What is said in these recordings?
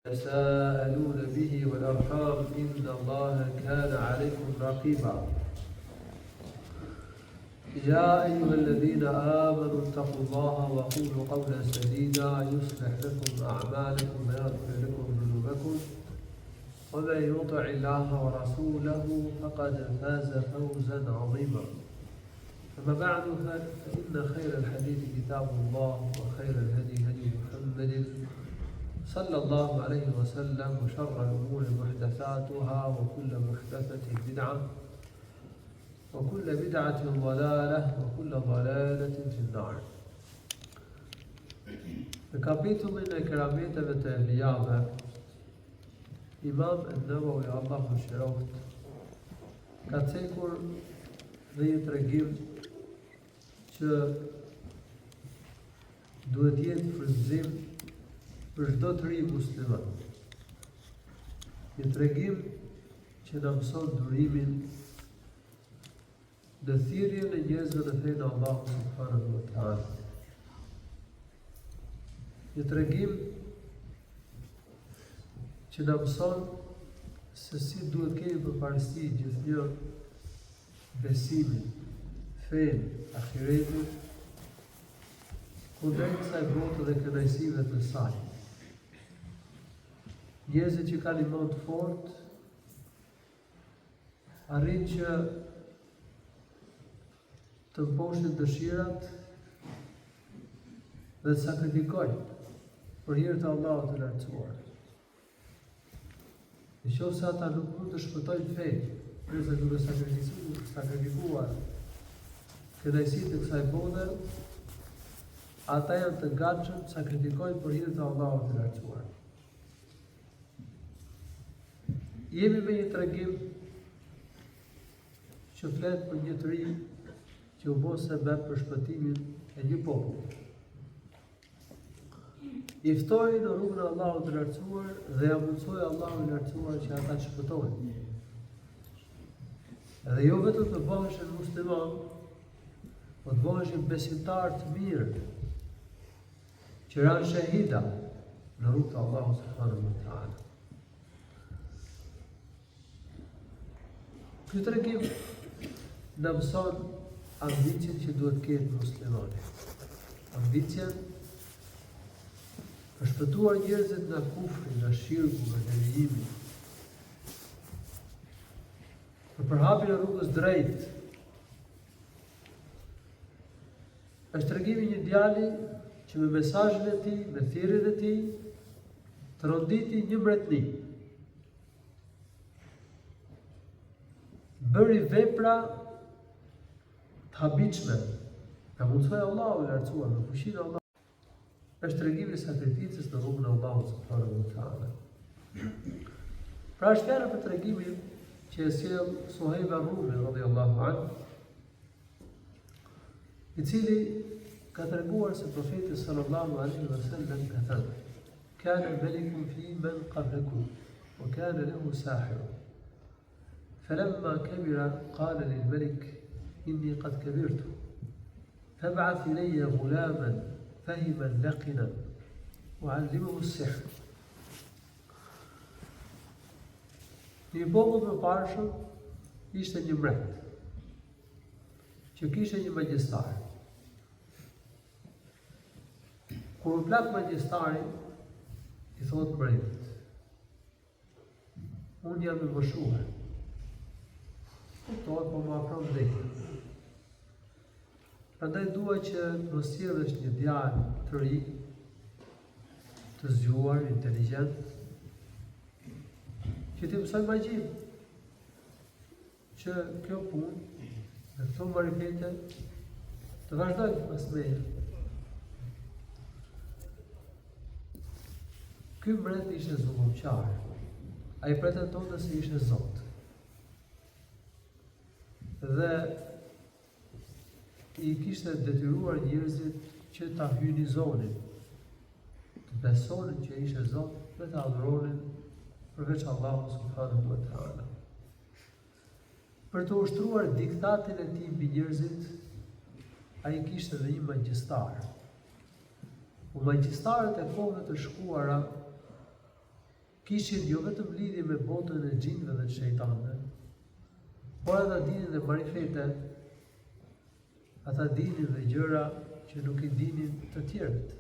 تساءلون به والأرحام إن الله كان عليكم رقيبا يا أيها الذين آمنوا اتقوا الله وقولوا قولا سديدا يصلح لكم أعمالكم ويغفر لكم ذنوبكم ومن يطع الله ورسوله فقد فاز فوزا عظيما أما بعد فإن خير الحديث كتاب الله وخير الهدي هدي محمد صلى الله عليه وسلم وشر الأمور محدثاتها وكل محدثة بدعة وكل بدعة ضلالة وكل ضلالة في النار. Në kapitullin e kerameteve të enbijave, Imam an-Nawawi Allahu shëroft ka cekur dhe një tregim që duhet jetë frymëzim për çdo të ri musliman. Një tregim që na mëson durimin në thirrjen e njerëzve në fenë Allahu subhanahu wa taala. Një tregim që na mëson se si duhet kemi përparësi gjithnjë besimin, fenë, ahiretin, kundrejt kësaj bote dhe kënaqësive të saj. Njerëzit që kanë iman të fortë arrin që të mposhin dëshirat dhe të sakrifikojnë për hir të Allahut të lartësuar. Nëse ata nuk mund të shpëtojnë fenë, nëse duke sakrifikuar kënaqësitë të kësaj bote, ata janë të gatshëm të sakrifikojnë për hir të Allahut të lartësuar. Jemi me një tregim që flet për një të ri që u bë sebeb për shpëtimin e një populli. I ftoi në rrugën e Allahut të lartësuar dhe ja mundsoi Allahu i lartësuar që ata të shpëtohen. Edhe jo vetëm të bëheshin musliman, po të bëheshin besimtar të mirë, që ranë shahida në rrugën e Allahut subhanahu wa taala. Ky tregim na mëson ambicien që duhet ketë muslimani. Ambicien për shpëtuar njerëzit nga kufri, nga shirku, nga devijimi. Për përhapjen e rrugës drejt. Është tregimi një djali që me mesazhin e tij, me thirrjen e tij, të ronditi një mbretëri. Bëri vepra të habitshme. Ka mundsoi Allahu i lartësuar me fuqinë e Allahut. Është tregimi i sakrificës në rrugën e Allahut subhanahu wa taala. Pra është fjala për tregimin që e sjell Suhejb ar-Rumi radhiyallahu anhu, i cili ka treguar se profeti sallallahu alaihi wasallam ka thënë: "Kana malikun fi man qablakum wa kana lahu sahir. فلما كبر قال للملك إني قد كبرت فابعث إلي غلاما فهما لقنا وعلمه السحر." Një popull më parshëm ishte një mbret që kishte një magjistar. Kur u plak magjistari, i thot mbretit: "Unë jam i moshuar. Po më afron vdekjen. Prandaj dua që më sjellësh një djalë të ri, të zgjuar, inteligjent, që t'i mësoj magjin, që kjo punë, me këto marifete, të vazhdojnë pas meje." Ky mbret ishte zullumqar. Ai pretendonte se ishte Zot. Dhe i kishte detyruar njerëzit që ta hyjnizonin, të besonin që ishte Zot dhe të adhuronin përveç Allahut subhanahu wa taala. Për të ushtruar diktatin e tij mbi njerëzit, ai kishte edhe një magjistar. Magjistarët e kohëve të shkuara kishin jo vetëm lidhje me botën e gjinëve dhe të shejtanëve, por ata dinin dhe marifete, ata dinin dhe gjëra që nuk i dinin të tjerët.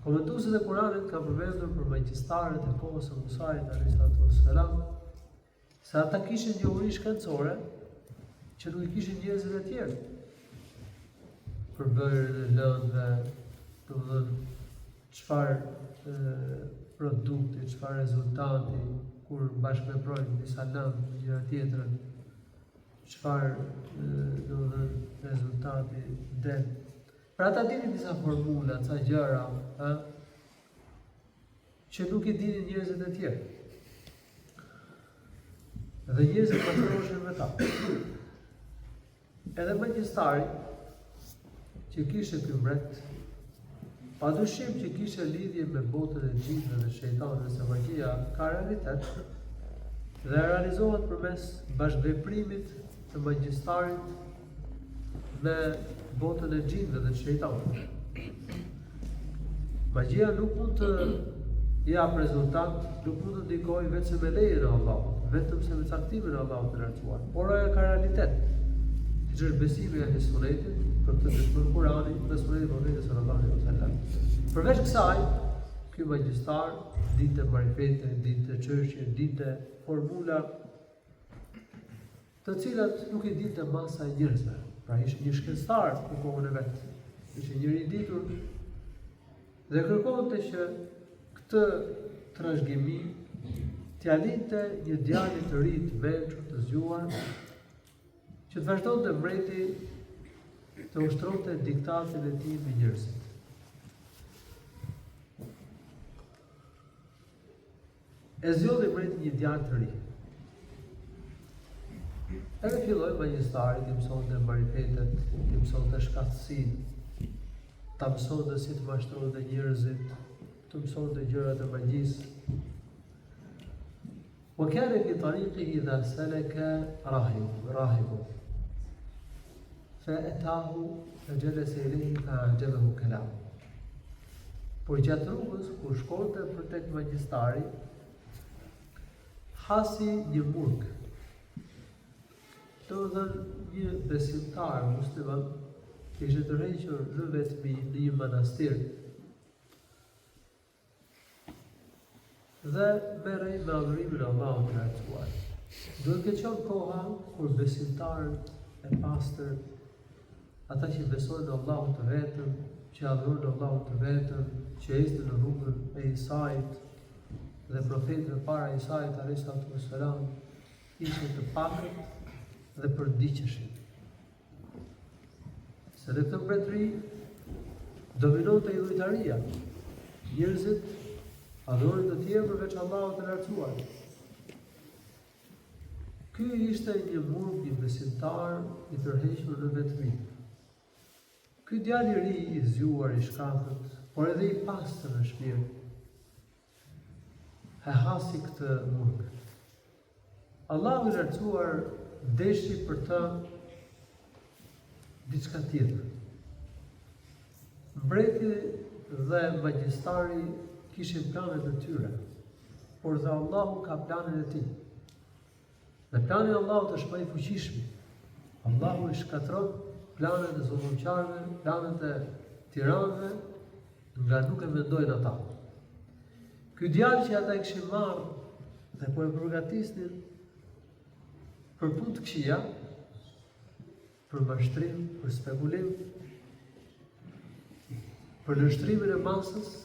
Komentuesit e Kuranit kanë përmendur për magjistarët e kohës së Musait alayhis salam se ata kishin njohuri shkencore që nuk i kishin njerëzit e tjerë. Për bërjen e lëndëve, domethënë çfarë produkti, çfarë rezultati kur bashkëveprojnë disa lëndë me gjëra tjetra, çfarë domethënë rezultati del. Pra ata dinin disa formula, ca gjëra, që nuk i dinin njerëzit e tjerë. Dhe njerëzit pastroheshin me ta. Edhe magjistari që kishte ky mbret, padyshim që kishte lidhje me botën e gjinëve dhe shejtanëve, se magjia ka realitet dhe realizohet përmes bashkëveprimit të magjistarit me botën e gjinëve dhe shejtanëve. Magjia nuk mund të jap rezultat, nuk mund të ndikojë vetëm me lejen e Allahut, vetëm se me caktimin e Allahut të lartësuar, por ajo ka realitet. Siç është besimi e Sunetit, për të dëshmuar Kur'anin dhe Sunetin e Profetit sallallahu alaihi wasallam. Përveç kësaj, ky magjistar dinte marifete, dinte çështje, dinte formula të cilat nuk i dinte masa e njerëzve. Pra ishte një shkencëtar në kohën e vet. Ishte njëri i ditur dhe kërkonte që këtë trashëgimi t'ia linte një djalë të ri të mençur, të zgjuar, që të vazhdonte mbreti të ushtronte diktatin e tij me njerëzit. E zgjodhi mbreti një djalë të ri. Edhe filloi magjistari të mësonte marifetet, të mësonte shkatësinë, ta mësonte si të mashtronte njerëzit, të mësonte gjërat e magjisë. وكان في طريقه إذا سلك راهب فأتاه فجلس إليه فأعجبه كلامه. Por gjatë rrugës, kur shkonte për tek magjistari, hasi një murg. Domethënë një besimtar musliman ishte të rrequr në vetmi në një manastir dhe merrej me adhurimin e Allahut të lartësuar. Duhet të qenë koha kur besimtarët e pastër, ata që besojnë në Allahun të vetëm, që adhurojnë Allahun të vetëm, që ecën në rrugën e Isait dhe profetëve para Isait alayhis salam, ishin të pakët dhe përdiqeshin. Se në këtë mbretëri dominonte idhujtaria. Njerëzit adhurojnë të tjerë përveç Allahut të lartësuar. Ky ishte një murg, një besimtar i tërhequr në vetmi. Ky djalë i ri, i zgjuar, i shkatët, por edhe i pastër në shpirt, e hasi këtë murg. Allahu i lartësuar deshi për të diçka tjetër. Mbreti dhe magjistari kishin planet e tyre, por dhe Allahu ka planin e tij. Dhe plani i Allahut është më i fuqishëm. Allahu i shkatron planet e zullumqarëve, planet e tiranëve, nga nuk e mendojnë ata. Ky djalë që ata e kishin marrë dhe po e përgatisnin për punë të këqija, për mashtrim, për spekulim, për lështrimin e masës,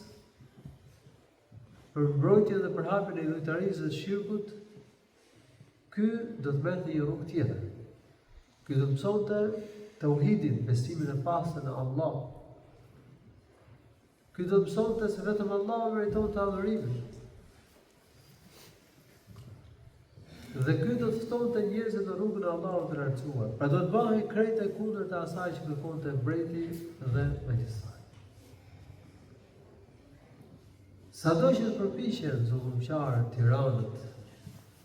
për mbrojtjen dhe përhapjen e idhujtarisë dhe shirkut, ky do të merrte një rrugë tjetër. Ky do të mësonte tauhidin, besimin e pastër në Allah. Ky do të mësonte se vetëm Allahu meriton të adhurimin. Dhe ky do të ftonte njerëzit në rrugën e Allahut të lartësuar. Pra do të bëhej krejt e kundërt të asaj që kërkonte mbreti dhe magjistari. Sado që të përpiqen zullumqarët, tiranët,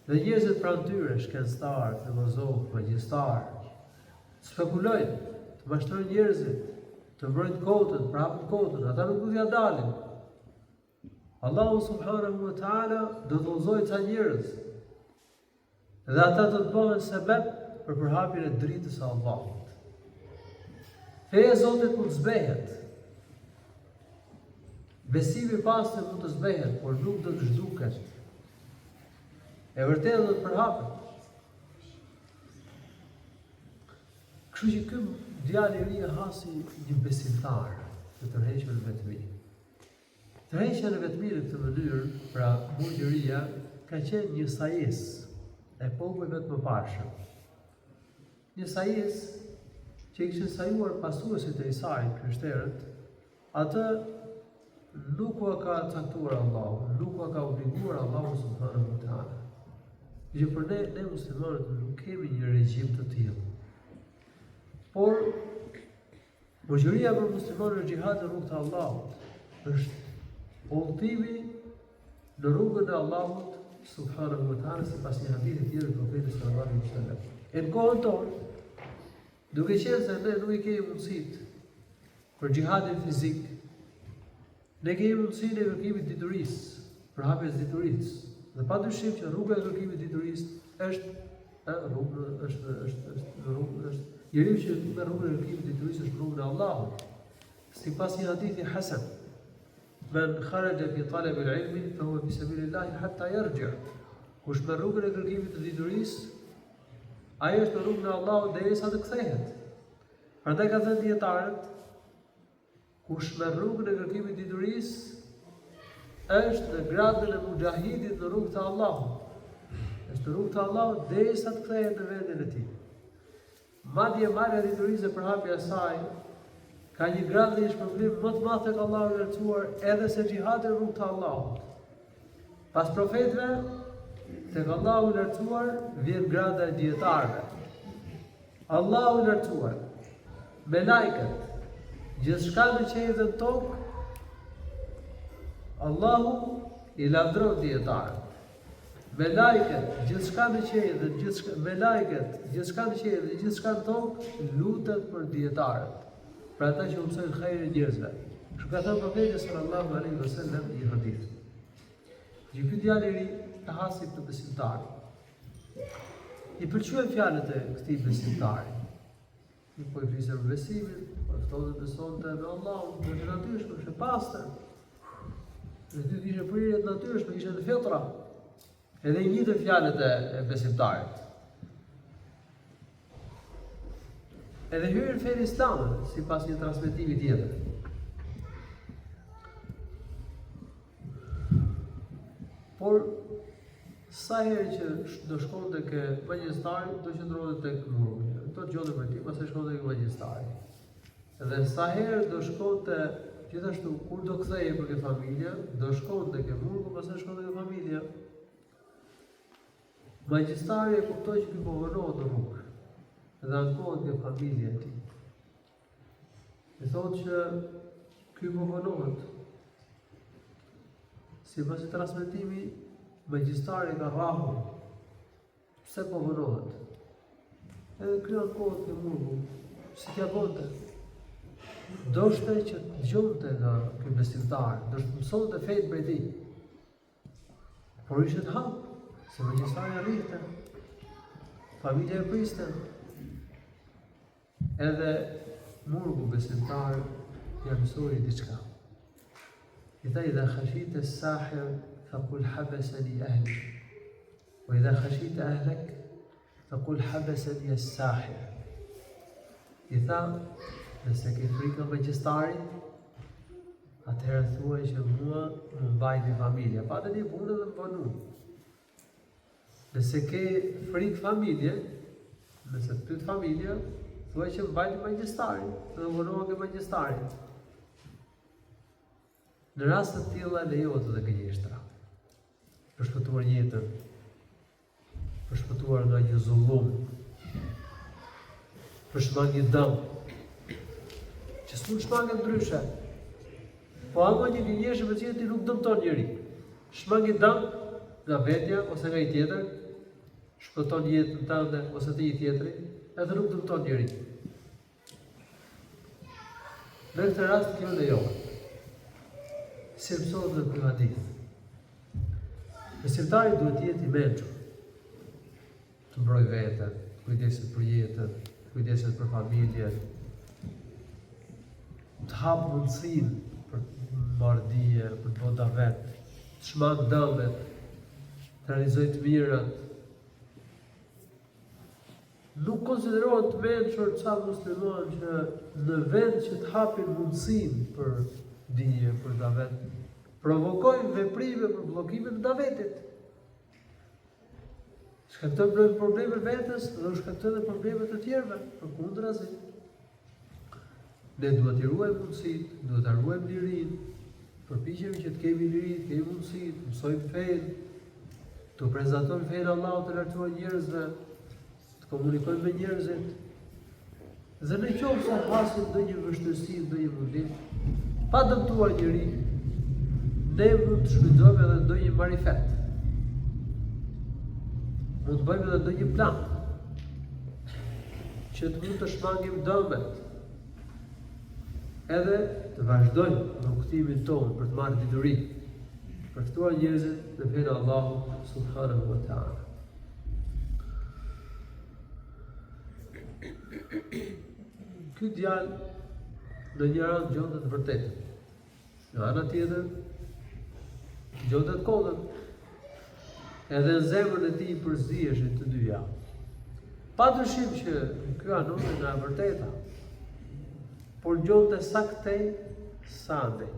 dhe njerëzit pranë tyre, shkencëtarë, filozofë, magjistarë, spekulojnë, të mashtrojnë njerëzit, të mbrojnë kotën, prapën kotën, ata nuk do t'ja dalin. Allahu subhanahu wa ta'ala do të udhëzojë ca njerëz dhe ata do të bëhen sebeb për përhapjen e dritës së Allahut. Feja e Zotit mund të zbehet. Besimi i pastër mund të zbehet, por nuk do të zhduket. E vërtetë do të përhapet. Kështu që ky djalë i ri e hasi një besimtar të tërhequr në vetmi. Tërheqja në vetmi në këtë mënyrë, pra murgjëria, ka qenë një sajis e popujve të mëparshëm. Një sajis që i kishin sajuar pasuesit e Isait, krishterët, atë nuk u ka caktuar Allahu, nuk u ka obliguar Allahu subhanahu wa ta'ala. Që për ne muslimanët nuk kemi një regjim të tillë. Por murgjëria për muslimanët në xhihad në rrugën e Allahut është udhëtimi në rrugën e Allahut subhanahu wa ta'ala, sipas një hadithi tjetër të profetit sallallahu alaihi wasallam. Në kohën tonë, duke qenë se ne nuk i kemi mundësitë për xhihadin fizik, ne kemi mundësinë e kërkimit diturisë, për hapjes diturisë. Dhe padyshim që rruga e kërkimit diturisë është njeriu që me rrugën e kërkimit diturisë është rruga e Allahut. Sipas një hadithi hasan, men kharaja fi talab al-ilmi fa huwa fi sabilillah hatta yarji'. Kush me rrugën e kërkimit të diturisë, ai është në rrugën e Allahut derisa të kthehet. Prandaj ka thënë dietarët, kush me rrugën e kërkimit të diturisë është në gradën e mujahidit në rrugën e Allahut. Është në rrugën e Allahut derisa të kthehet në vendin e tij. Madje marrja e diturisë për hapja e saj ka një gradë dhe një shpërblim më të madh tek Allahu i lartësuar edhe se xhihadi në rrugën e Allahut. Pas profetëve, tek Allahu i lartësuar vjen grada e dietarëve. Allahu i lartësuar, melajket, gjithçka në qiell dhe në tokë, Allahu i lavdron dietarët. Melajket, gjithçka në qiell dhe gjithçka në qiell dhe gjithçka në tokë lutet për dietarët. Pra ata që mësojnë hajrin e njerëzve. Kështu ka thënë profeti sallallahu alaihi wasallam në një hadith. Që ky djalë i ri të hasi këtë besimtar. I pëlqyen fjalët e këtij besimtari. Nuk po i flisë për besimin, por thotë besonte në Allahun, në natyrshëm, është pastër. Në dy ishte prirje të natyrshme, ishte në fitra. Edhe i njëjtë fjalët e besimtarit. Edhe hyrë në fenë islame, sipas një transmetimi tjetër. Por sa herë që do shkonte ke magjistari, do qëndronte tek murgu. Do dëgjonte për ti, pastaj shkonte tek magjistari. Edhe sa herë do shkonte gjithashtu kur do kthehej për ke familja, do shkonte ke murgu, pastaj shkonte ke familja. Magjistari e kuptoi që ky po vonohet në rrugë. Dhe ankohet nga familja e tij. E thotë që ky po vonohet. Sipas i transmetimi, magjistari ka rrahur. Pse po vonohet? Edhe ky ankohet nga murgu, si t'ia bonte. Doshte që dëgjonte nga ky besimtar, do të mësonte fenë prej tij. Por ishte të hap, se magjistari arrite. Familja e priste. Edhe murgu besimtar ja mësoi diçka. I tha idha khashita as-sahir faqul habasani ahli. Wa idha khashita ahlak faqul habasani as-sahir. I tha, nëse ke frikë magjistarit, atëherë thuaj që mua më mbajti familja. Patë një punë dhe më punu. Nëse ke frikë familje, nëse të pyet familja, thuaj që mbajti magjistarin, dhe vonohet ke magjistarin. Në rast të tilla lejohet edhe gënjeshtra. Për shpëtuar jetën, për shpëtuar nga një zullum, për shmang një dëm, që s'mund shmanget ndryshe. Po ama një gënjeshtër me cilën ti nuk dëmton njëri. Shmang një dëm nga vetja ose nga i tjetër, shpëton jetën tënde ose të një tjetri, edhe nuk dëmton njëri. Në këtë rast kjo lejohet. si mësohet në ky hadith. Besimtari duhet të jetë i mençur, të mbrojë veten, kujdeset për jetën, kujdeset për familjen, të hapë mundësinë për marrëdhënie, për të bota vetë, të shmangë dëmet, të realizojë të mirat. Nuk konsiderohet të mençur ca musliman që në vend që të hapin mundësinë për dije, për davet, provokojnë veprime për bllokimin e davetit. Shkaktojnë probleme vetes dhe shkaktojnë probleme të tjerëve, përkundrazi. Ne duhet t'i ruajmë mundësitë, duhet ta ruajmë lirinë, përpiqemi që të kemi liri, të kemi mundësitë, të mësojmë fenë, të prezantojmë fenë Allahut të lartësuar njerëzve, të komunikojmë me njerëzit. Dhe në qoftë se hasim ndonjë vështirësi, ndonjë mundim, pa dëmtuar njeriu, ne mund të shfrytëzojmë edhe ndonjë marifet. Mund të bëjmë edhe ndonjë plan që të mund të shmangim dëmet, edhe të vazhdojmë në rrugtimin tonë për të marrë dituri, për të ftuar njerëzit në fenë Allahu subhanahu wa ta'ala. Ky djalë në një anë gjonte të vërtetën, në ana tjetër gjonte të kodën, edhe në zemrën e tij përziheshin të dyja. Padyshim që ky anonte nga e vërteta, por gjonte sa këtej, sa andej.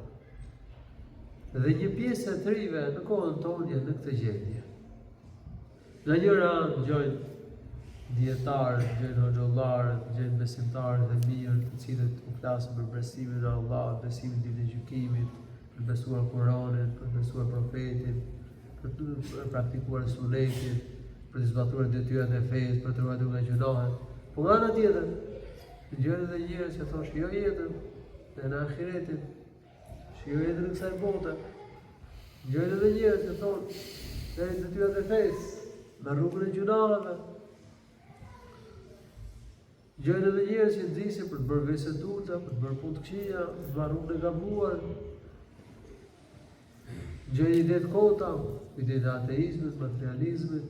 Dhe një pjesë e të rive në kohën tonë janë në këtë gjendje. Në njëra anë gjojnë dietarët, gjojnë hoxhallarët, gjojnë besimtarët e mirë, të cilët u flasin për besimin e Allahut, besimin ditën e gjykimit, për besuar Kur'anin, për besuar profetin, për të praktikuar sunetin, për të zbatuar detyrat e fesë, për të ruajtur nga gjunahet. Po nga ana tjetër, gjojnë edhe njerëz që thonë shijoj jetën e në ahiretin, shijoj jetën në kësaj bote. Gjojnë edhe njerëz që thonë deri detyrat e fesë, në rrugën e gjunaheve. Gjojnë edhe njerëz që nxisin për të bërë vese të ulta, për të bërë punë të këqija, për të marrë rrugën e gabuar. Gjojnë ide të kota, ide të ateizmit, materializmit.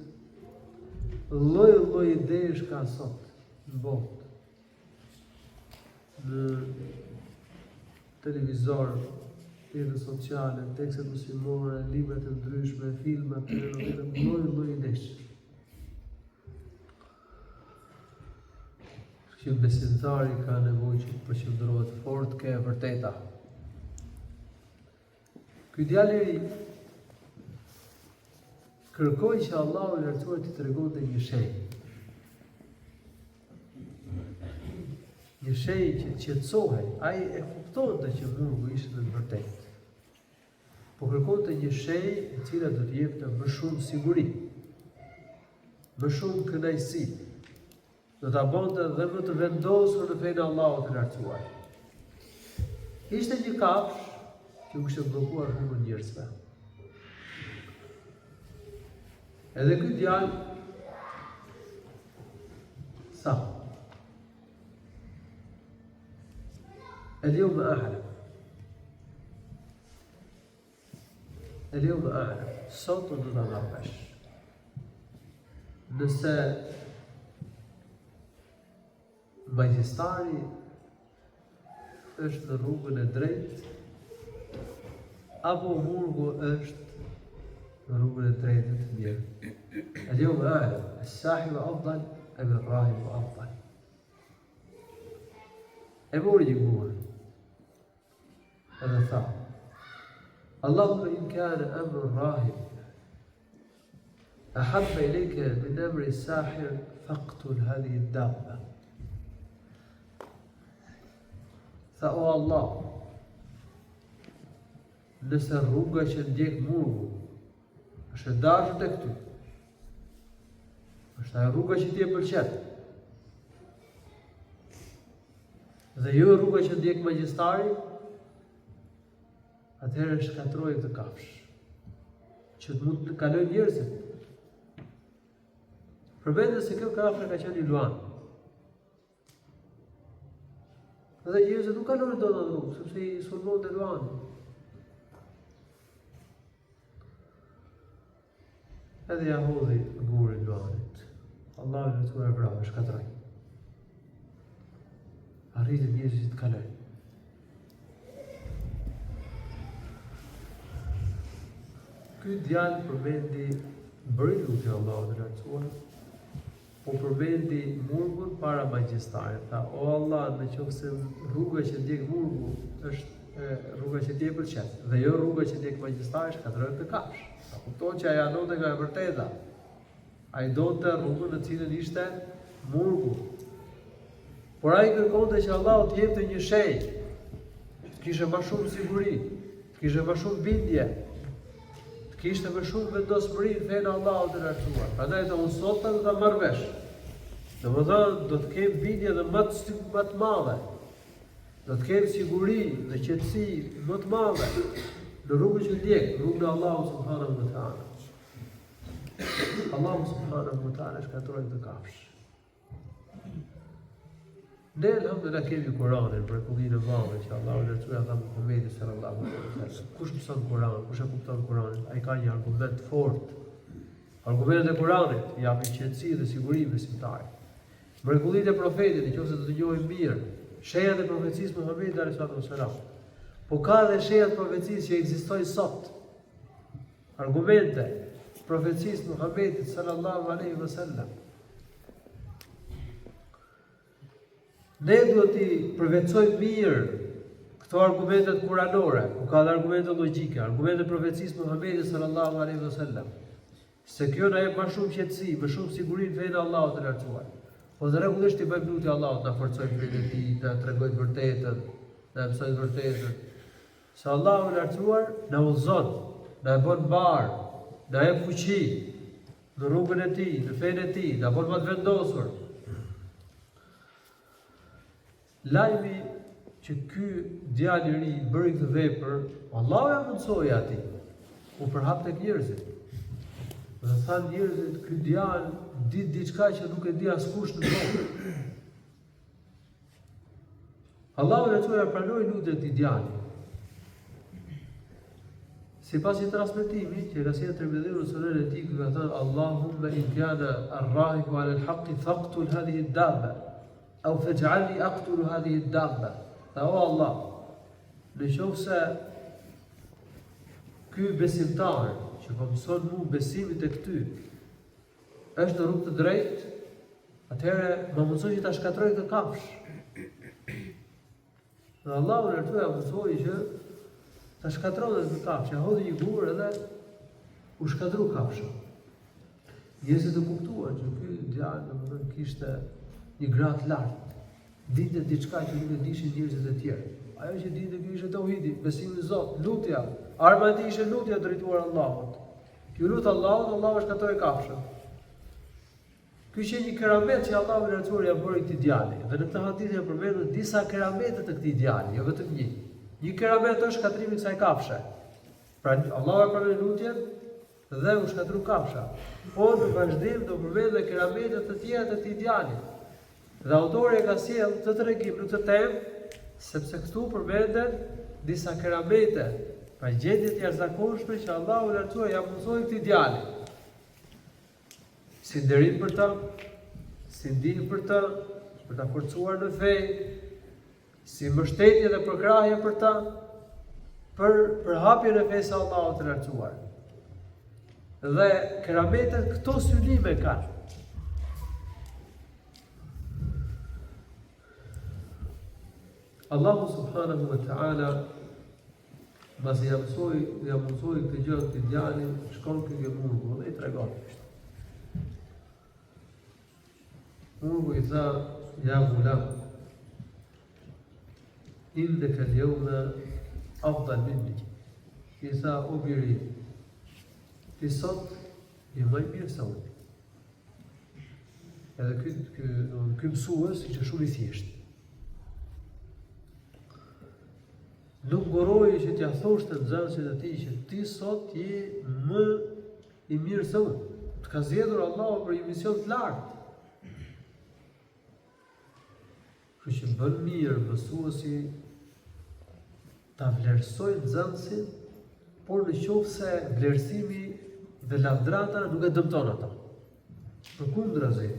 Lloj idesh ka sot në botë. Në televizor, rrjetet sociale, tekstet muslimore, libra të ndryshme, filma, lloj idesh. Që besimtari ka nevojë që të përqendrohet fort ke e vërteta. Ky djalë i ri kërkoi që Allahu i lartësuar t'i tregonte një shenjë. Një shenjë që qetësohej, ai e kuptonte që burgu ishte në të vërtetë. Po kërkonte një shenjë e cila do t'i jepte më shumë siguri, më shumë kënaqësi. Do ta bënte dhe më të vendosur në fenë e Allahut të lartësuar. Ishte një kafsh që u kishte bllokuar rrugën njerëzve. Edhe ky djalë sa اليوم أعلم sot do ta marrësh. Nëse magjistari është në rrugën e drejtë, apo burgu është në rrugën e drejtë të mirë. اليوم أعلم الساحب أفضل أم الراهب أفضل. E mori një gurë, edhe tha, Allahumma in kana amru rahib ahabba ilayka min amri sahir faqtul hadhihi ad-dabba. Tha, o Allah, nëse rruga që ndjek burgu është e dashur tek ty, është ajo rruga që ti e pëlqen, dhe jo rruga që ndjek magjistari, atëherë shkatroj këtë kafsh, që të mund të kaloj njerëzit. Përmendet se kjo kafshë ka qenë i luan. Dhe njerëzit nuk kalojnë dot në rrugë, sepse i sulmon të luani. edhe ja hodhi gurin luanit. Allahu në të e brava, shkatraj. Arritin njerëzit të kaloj. Ky djalë përmendi bëri lutje Allahu të lartësuar, po përmendi murgun para magjistarit. Tha, o Allah, në qoftë se rruga që ndjek murgu është rruga që ndjek pëlqet, dhe jo rruga që ndjek magjistari, shkatërrohet të kafsh. Ta kupton që ai donte nga e vërteta. Ai donte rrugën në cilën ishte murgu. Por ai kërkonte që Allahu t'i jepte një shenjë, të kishte më shumë siguri, të kishte më shumë bindje, të kishte më shumë vendosmëri në fenë Allahut të lartësuar. Prandaj unë sot do ta marr vesh. Domethënë do të kem bindje dhe më të madhe. Do të kem siguri dhe qetësi më të madhe në rrugën që ndjek, rrugën e Allahut subhanahu wa taala. Allahu subhanahu wa taala shkatërroi të kafsh. Ne alhamdulillah kemi Kur'anin, mrekullinë e madhe që Allahu na thua nga Muhamedi sallallahu alaihi wasallam. Kush mëson Kur'anin, kush e kupton Kur'anin, ai ka një argument fort. Argumentet e Kur'anit japin qetësi dhe siguri besimtarit. Mrekullitë e profetit, nëse do të njohim mirë, shenjat e profecisë Muhamedit sallallahu alaihi wasallam. Po ka edhe shenjat e profecisë që ekzistojnë sot. Argumente profecisë Muhamedit sallallahu alaihi wasallam. Ne duhet t'i përvetsojmë mirë këto argumentet kuranore, ku ka dhe argumente logjike, argumente profecisë Muhamedit sallallahu alaihi wasallam. Se kjo na jep më shumë qetësi, më shumë siguri në fenë Allahut të lartësuar. Po dhe rregullisht i bëjmë lutje Allahut na forcojë fenë e tij, na tregojë të vërtetën, na mësojë të vërtetën. Se Allahu i lartësuar na udhëzon, na e bën bar, na jep fuqi në rrugën e tij, në fenë e tij, na bën më të vendosur. Lajmi që ky djalë i ri bëri këtë vepër, Allahu ja mundsoi atij. U përhap tek njerëzit. Dhe thanë njerëzit, ky djalë di diçka që nuk e di askush në botë. Allahu e thoya pranoi lutjen e këtij djali. Sipas i transmetimit që ka sjellë Tirmidhiu në sunen e tij, ka thënë Allahumma in kana ar-rahibu 'ala al-haqqi faqtul hadhihi ad-dabba. Au fej'alni aqtulu hadhihi ad-dabba. Tha o Allah, në qoftë se ky besimtar që po mëson mu besimin tek ty është në rrugë të drejtë, atëherë më mëson që ta shkatroj këtë kafsh. Dhe Allahu në të mësoi që ta shkatronte këtë kafsh, ja hodhi një gur edhe u shkatru kafsha. Njerëzit e kuptuan që ky djalë domethënë kishte një grad lartë, dinte diçka që nuk e dishin njerëzit e tjerë. Ajo që dinte ky ishte tauhidi, besimi në Zot, lutja. Arma e tij ishte lutja drejtuar Allahut. Ky lut Allahut, Allahu shkatoi kafshën. Ky është një keramet që Allahu i lartësuar ja bëri këtij djali. Dhe në këtë hadith janë përmendur disa keramete të këtij djali, jo vetëm një. Një keramet është shkatrimi i kësaj kafshe. Pra Allahu e pranoi lutjen dhe u shkatru kafsha. Po në vazhdim do përmendë keramete të tjera të këtij djali. Dhe autori e ka sjell të tregim në këtë temë, sepse këtu përmenden disa keramete, pra gjendje të jashtëzakonshme që Allahu i lartësuar ja mundsoi këtij djali. Si nderim për ta, si ndihmë për ta forcuar në fe, si mbështetje dhe përkrahje për ta, për hapjen e fesë Allahut të lartësuar. Dhe kerametet këto synime kanë. Allahu subhanahu wa ta'ala pasi ja mësoi këtë gjë të djalin, shkon ke murgu dhe i tregon. Murgu i tha, ja gulam, innaka al-yawma afdal minni. I tha, o biri, ti sot je më i mirë se unë. Edhe ky mësues ishte shumë i thjeshtë. Nuk goroi që t'ja thoshte nxënësit e tij që ti sot je më i mirë se unë. Të ka zgjedhur Allahu për një mision të lartë. Kështu që bën mirë mësuesi ta vlerësojë nxënësin, por në qoftë se vlerësimi Dhe lavdrata nuk e dëmton ata. Përkundrazi,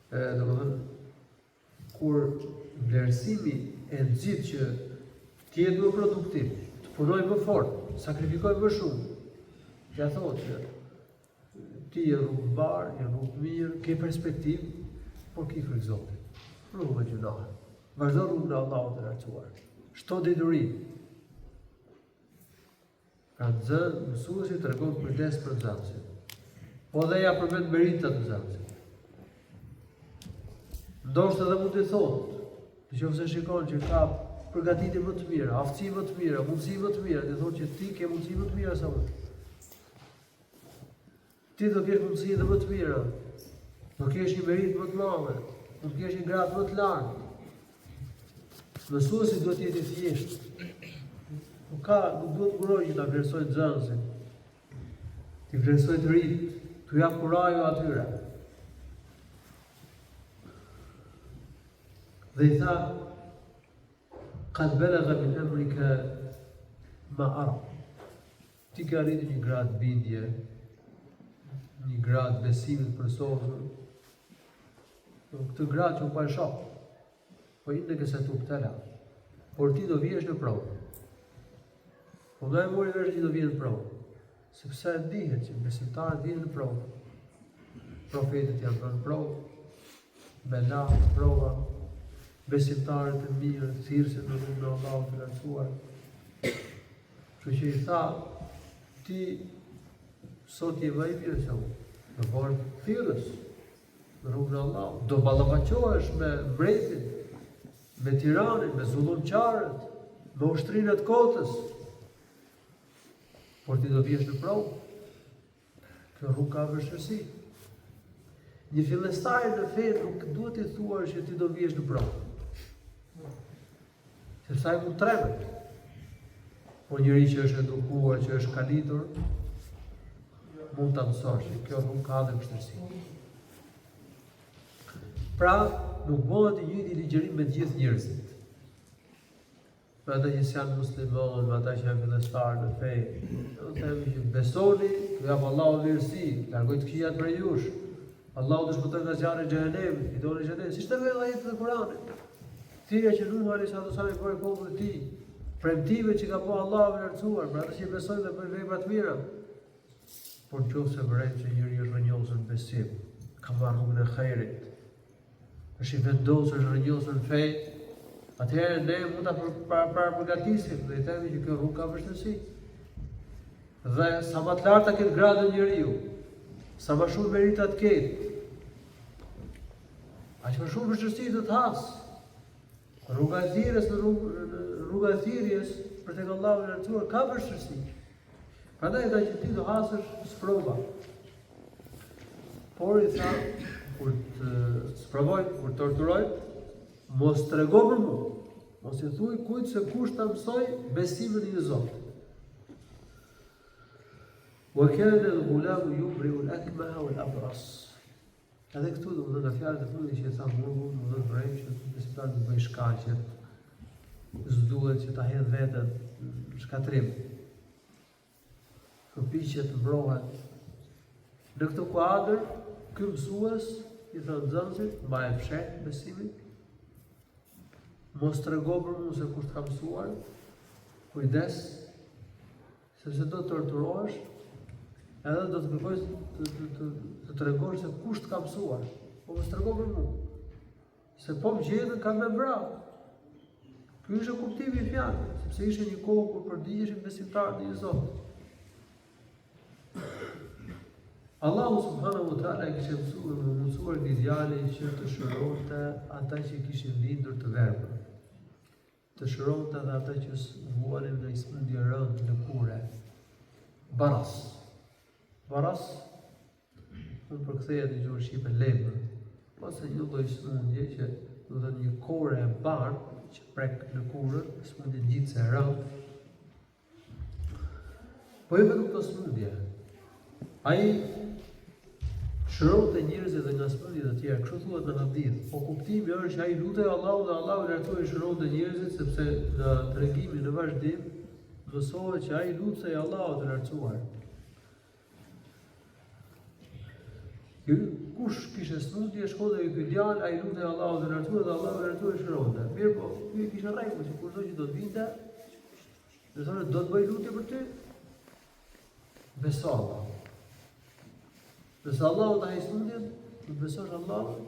domethënë kur vlerësimi e nxit që të jetë më produktiv, të punoj më fort, sakrifikoj më shumë, që a thotë që ti je rrugëbar, je rrugë mirë, ke perspektivë, por ki frikë Zotit. Rrugë me gjunahe. Vazhdo rrugën e Allahut të lartësuar. Shto dituri. Pra mësuesi tregon kujdes për nxënësin. Po dhe ja përmend meritat të nxënësit. Ndoshta edhe mund të thotë, nëse shikon që ka përgatitje më të mira, aftësi më të mira, mundësi më të mira, të thotë që ti ke mundësi më të mira se unë. Ti do kesh mundësi edhe më të mira, do kesh një merit më të madhe, do kesh një grad më të lartë. Mësuesi duhet të jetë i thjeshtë. Nuk duhet kuroj që ta vlerësoj nxënësin. Ti vlerësoj të rit, t'u jap kurajë atyre. Dhe i tha, qad balagha min amrika ma ara. Ti ke arritur një grad bindje, një grad besimit për sotën. Këtë grad që u pa shoh, po inneke satubtala. Por ti do vihesh në provë. Po nga e mori vesh që do vihet në provë. Sepse dihet që besimtarët vihen në provë. Profetët janë në provë, bela, prova, besimtarët e mirë, thirrësit në rrugën e Allahut të lartësuar. Kështu që i tha, ti sot je më i mirë se unë. Do bëhesh thirrës në rrugën e Allahut. Do ballafaqohesh me mbretin, me tiranin, me zullumqarët, me ushtrinë e kotës. Por ti do vjesh në provë. Kjo rrugë ka vështirësi. Një fillestar në fe nuk duhet i thuar që ti do vjesh në provë. Sepse ai mund tremet. Por njëri që është edukuar, që është kalitur, mund ta mësosh, kjo rrugë ka dhe vështirësi. Pra, nuk bëhet i njëjti ligjërim me të gjithë njerëzit. Me ata që janë muslimanë, me ata që janë fillestarë në fe. Do të themi që besoni, ju jap Allahu mirësi, largoj të këqijat prej jush. Allahu të shpëton nga zjarri i xhenemit, i doni xhenemin, siç të vjen ajetë e Kuranit. Thirrja që Nuh alayhis salam i bëri popullit të tij, premtime që ka bëu Allahu i lartësuar, për ata që besojnë dhe bëjnë vepra të mira. Por nëse vëret që njëri është rrënjosur në besim, ka marrë rrugën e xhairit, është i vendosur në rrënjosur në fe, atëherë ne mund ta përgatisim dhe i themi që kjo rrugë ka vështirësi. Dhe sa më të larta ketë gradë njeriu, sa më shumë merita të ketë, aq më shumë vështirësi do të hasë. Rruga e thirrjes për tek Allahu i lartësuar ka vështirësi. Prandaj edhe që ti do hasësh sprova. Por i tha, kur të sprovoj, kur të torturoj, mos trego për mua. Mos i thuaj kujt se kush ta mësoi besimin në Zot. Wa kana al-ghulam yubri'u al-akmaha wal-abras. Edhe këtu do të thotë fjalët e fundit që tha burgu, do të vrejë që besimtari të bëjë shkaqe. S'duhet që ta hedh veten në shkatrim. Përpiqet të mbrohet. Në këtë kuadër, ky mësues i thon nxënësit, mbaj fshet besimin. Mos trego për mua se kush të ka mësuar. Kujdes, sepse do të torturohesh, edhe do të kërkosh të tregosh se kush të ka mësuar. Po mos trego për mua. Se po më gjetën kanë me bravo. Ky është kuptimi i fjalës, sepse ishte një kohë kur përdigjeshin besimtarët e Zotit. Allahu subhanahu wa taala e kishte mësuar një djalë që të shëronte ata që kishin lindur të verbër. Të shëronte edhe ata që vuanin në smundje rënd në kure. Baras. Baras nuk përkthehet në gjuhën shqipe lepër, ose një lloj smundje që do të thotë një kore e bardhë që prek në kurrë, smundje ngjitse e rënd. Po jo vetëm këtë smundje. Ai shëronte njerëzit dhe nga smundjet e tjera, kështu thuhet në hadith. Po kuptimi është që ai lutej Allahut dhe Allahu i lartësuar i shëronte njerëzit, sepse në tregimin në vazhdim mësohet që ai lutej Allahut të lartësuar. Kush kishte smundje, shkonte ky djalë, ai lutej Allahut dhe lartësuar dhe Allahu lartësuar shëronte. Mirë po, ky kishte rregull, që kurdo që do të vinte, do thonë do të bëj lutje për ty. Beso Allah. Beso Allahu ta heq smundjen, të besosh Allahun.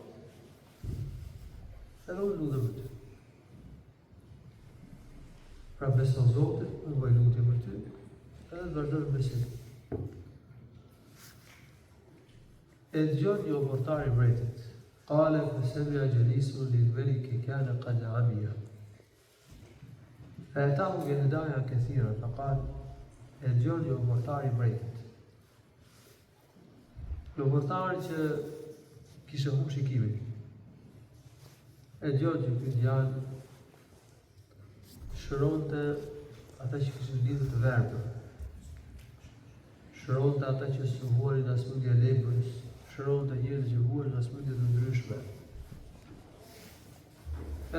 Edhe unë lutem për ty. Pra beso Zotin, unë bëj lutje për ty, edhe të vazhdoj besim. E dëgjon një oportar i mbretit. Qale fasamia jalisun lilmeliki kana qad amiya. فأتاه بهدايا كثيرة فقال e dëgjon një oportar i mbretit. Një oportar që kishte humb shikimin. E dëgjon që ky djalë shëronte ata që kishin lidhur të verbër. Shëronte ata që huanin nga smundja e leprës, shëronte njerëz që huanin nga smundje të ndryshme.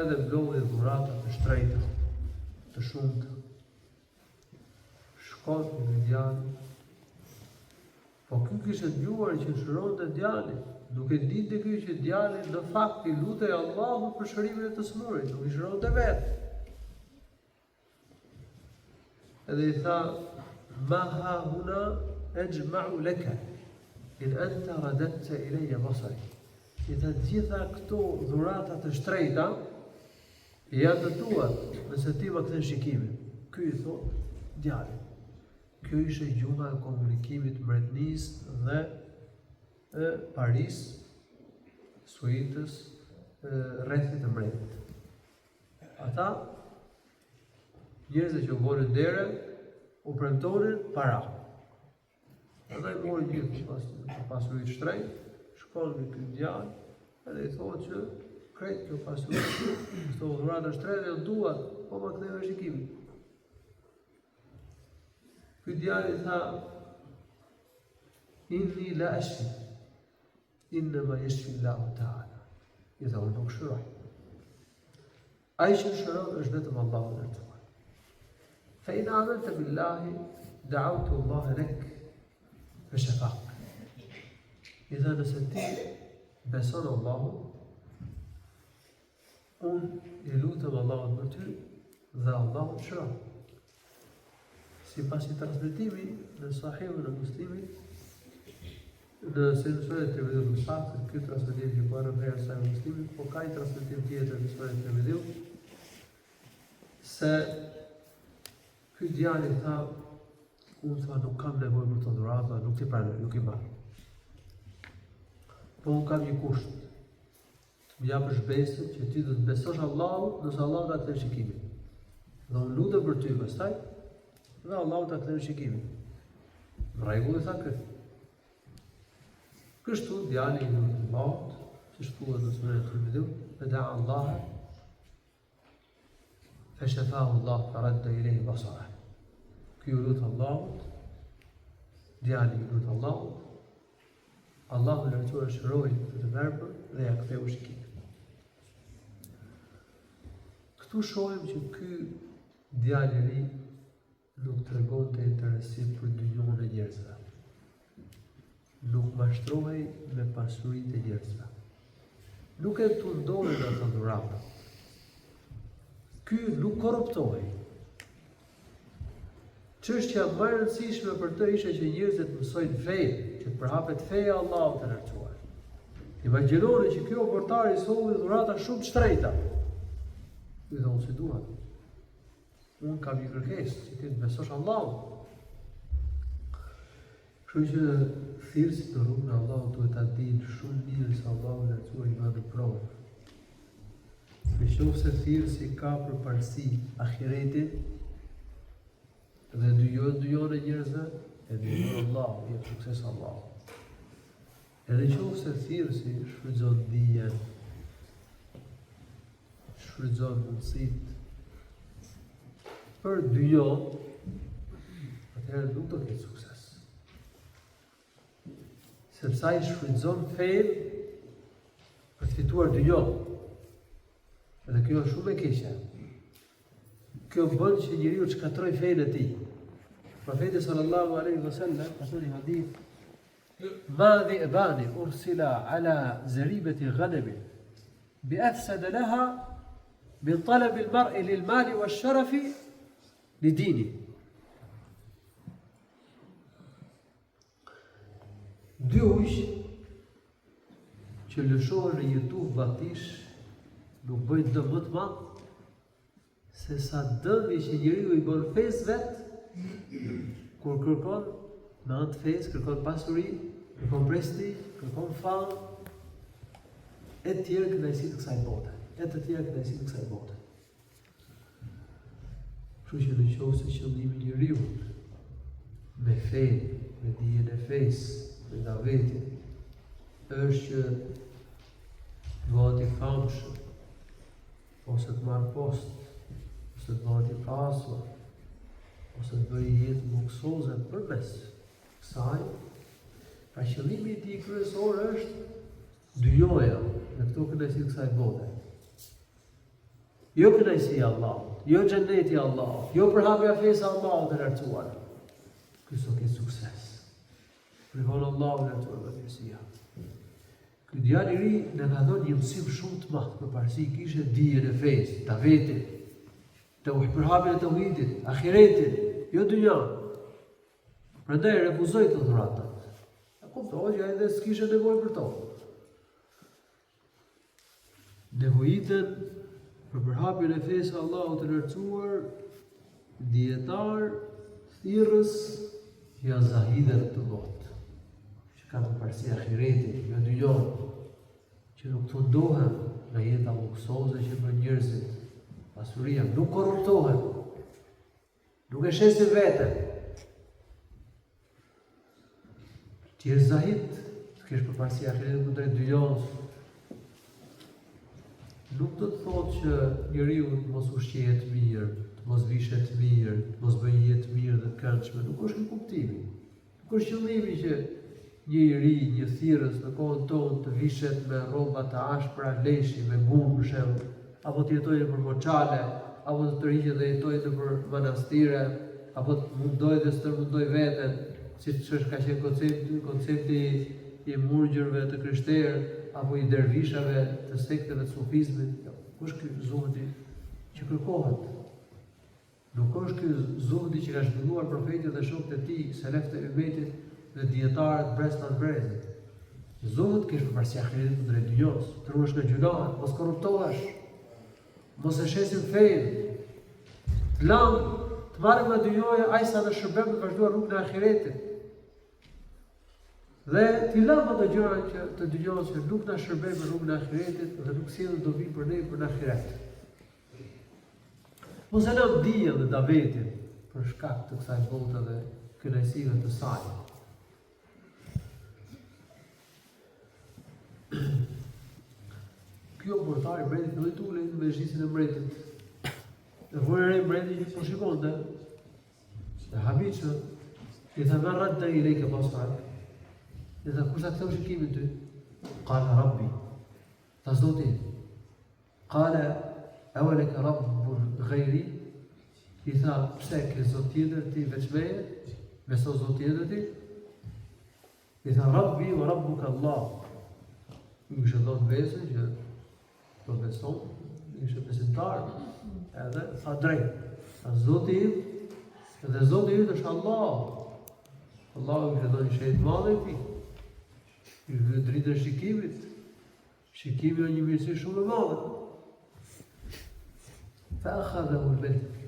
Edhe mblodhi dhurata të shtrejta, të shumta. Shkon ky djalë, po ky kishte dëgjuar që shëronte djalin, duke ditë ky që djali në fakt i lutej Allahut për shërimin e të smurit, nuk i shëronte vetë. Edhe i tha, ma ha huna ejma'u laka in anta radadta ilayya basari. I tha, gjitha këto dhurata të shtrejta janë të tua, nëse ti më kthen shikimin. Ky i thot djalit. Kjo ishte gjuha e komunikimit mbretënisë dhe Paris, suitës, rrethit të mbretit. Ata njerëzit që u bolën dere, u premtonin para. Andaj mori gjithë pasurit shtrejt, shkon me ky djalë, edhe i thotë që krejt kjo pasurit, këto dhurata shtrejt e duat, po më ktheve shikimin. Ky djalë i tha, inni la ashfi, innama yashfi Allahu ta'ala. I tha, unë nuk shëroj. Ai që shëron është vetëm Allahu i lartësuar. Fa in amanta billahi da'awtu Allah lak fa shafaq. I tha, nëse ti beson Allahun, unë i lutem Allahut për ty dhe Allahu të shëron. Sipas i transmetimi në Sahihun e Muslimit, në Sunenin e Tirmidhit në saktë, ky transmetim që po rreth herë sa i Muslimit, po ka një transmetim tjetër në Sunenin e Tirmidhit, se ky djalë tha, unë tha nuk kam nevojë për të dhurata, nuk ti pranoj, nuk i marr. Po unë kam një kusht. Të më japësh besën që ti do të besosh Allahut, nëse Allahu ta kthen shikimin. Dhe unë lutem për ty pastaj, dhe Allahu ta kthen shikimin. Në rregull i tha këtë. Kështu djali i lutë Allahut, që shkruhet në Sunenin e Tirmidhit, dhe da Allah fa shafahu Allah fa radda ilayhi basara. Ky i lutë Allahut, djali i lutë Allahut, Allahu i lartësuar shëroi të verbër dhe ja ktheu shikimin. Këtu shohim që ky djalë i ri nuk tregonte interesim për dynjon e njerëzve. Nuk mashtrohej me pasuritë e njerëzve. Nuk e tundoi në ato dhurata. Ky nuk korruptohej. Çështja më e rëndësishme për të ishte që njerëzit mësojnë fenë, që të përhapet feja e Allahut të lartësuar. Imagjinoni që ky oportar i solli dhurata shumë të shtrejta. Ky thonë se duat. Unë kam një kërkesë, që ti të besosh Allahun. Kështu që thirrësit në rrugën e Allahut duhet ta dinë shumë mirë se Allahu i lartësuar i bën provë. Nëse thirrësi ka përparësi ahiretin dhe dyjon e njerëzve, e dyjon Allahu, jep sukses Allahu. Edhe nëse thirrësi shfrytëzon dijen, shfrytëzon mundësitë për dyjon, atëherë nuk do të ketë sukses. Sepse ai shfrytëzon fenë për të fituar dyjon. Edhe kjo është shumë e keqe. Kjo bën që njeriu të shkatrojë fenë e tij. Profeti sallallahu alaihi wasallam ka thënë hadith ما ذئبان أرسلا على زريبة غنم بأفسد لها من طلب المرء للمال والشرف لدينه. Dy ujë që lëshohen në jetu batish nuk bëjnë dëm më të madh se sa dëmi që njeriu i bën fesë vet kur kërkon me anë të fesë, kërkon pasuri, kërkon presti, kërkon fam, e të tjerë kënaqësi të kësaj bote, Kështu që nëse qëllimi i njeriu me fe, me dijen e fesë, me davetin, është që të bëhet i famshëm, ose të marrë post, ose të bëhet i pasur, ose të bëjë jetë luksoze përmes kësaj, pra qëllimi i tij kryesor është dyjoja në këto kënaqësi të kësaj bote. Jo kënaqësia e Allahut, jo xheneti i Allahut, jo përhapja e fesë Allahut të lartësuar. Ky sot ke sukses. Privon Allahu në të vërtetësia. Ky djalë i ri në ka dhënë një mësim shumë të madh për parësi kishte dijen e fesë, davetin, të përhapjen e tauhidit, ahiretin, jo dynja. Prandaj refuzoi të dhuratë. E kuptoi që ai dhe s'kishte nevojë për to. Nevojitën për përhapjen e fesë Allahut të lartësuar, dietar, thirrës, ja zahidër të botë, që ka të parësi ahiretit, jo dynjon, që nuk të ndohen nga jeta luksoze që bën njerëzit, pasuria, nuk korruptohen, nuk e shesin veten. Ti je zahid, të kesh për parësi ahiretit kundrejt dynjons, nuk do të thotë që njeriu të mos ushqehet mirë, të mos vishet mirë, të mos bëjë jetë mirë dhe të këndshme, nuk është ky kuptimi. Nuk është qëllimi që një i ri, një thirrës në kohën tonë të vishet me rroba të ashpra leshi, me gumë për shembull, apo të jetojë për moçale, apo të tërhiqet dhe jetojë nëpër manastire, apo të mundojë dhe stërmundoj veten, siç është ka qenë koncepti i murgjërve të krishterë, apo i dervishave të sekteve të sufizmit. Ku është ky zuhdi që kërkohet? Nuk është ky zuhdi që ka zhvilluar profeti dhe shokët e tij, selefët e ummetit dhe dietarët brez pas brezit. Zuhd kesh përparësi ahiretit kundrejt dynjos, të ruhesh nga gjunahet, mos korruptohesh, mos e shesin fenë, të lanë, të marrë nga dynjoja aq sa të shërbem të vazhduar rrugën e ahiretit. Dhe t'i lamë ato gjëra që të dynjos që nuk na shërbejnë në rrugën e ahiretit dhe nuk sjellin dobi për ne për në ahiret. Mos e lëm dijen dhe davetin për shkak të kësaj bote dhe kënaqësive të saj. Kjo portari mbretit filloi të ulet me zhisin e mbretit. Dhe vore re mbretit që po shikonte. Dhe habiqë, i tha me radda i lejke pasar. Dhe tha, kush ta këtheu shikimin ty? Qala Rabbi. Ta Zoti. Qala, awalaka Rabbun ghayri? I tha, pse ke Zot tjetër ti veç meje? Beso Zot tjetër ti? I tha, Rabbi wa Rabbuka Allah. Më kishte dhënë besën që do beson, ishte besimtar, edhe tha drejt. Tha Zoti im, dhe Zoti im është Allah. Allahu kishte dhënë shejt madhe i tij. I dhe dritë e shikimit. Shikimi është një mirësi shumë e madhe. Fa akhadhahu al-malik,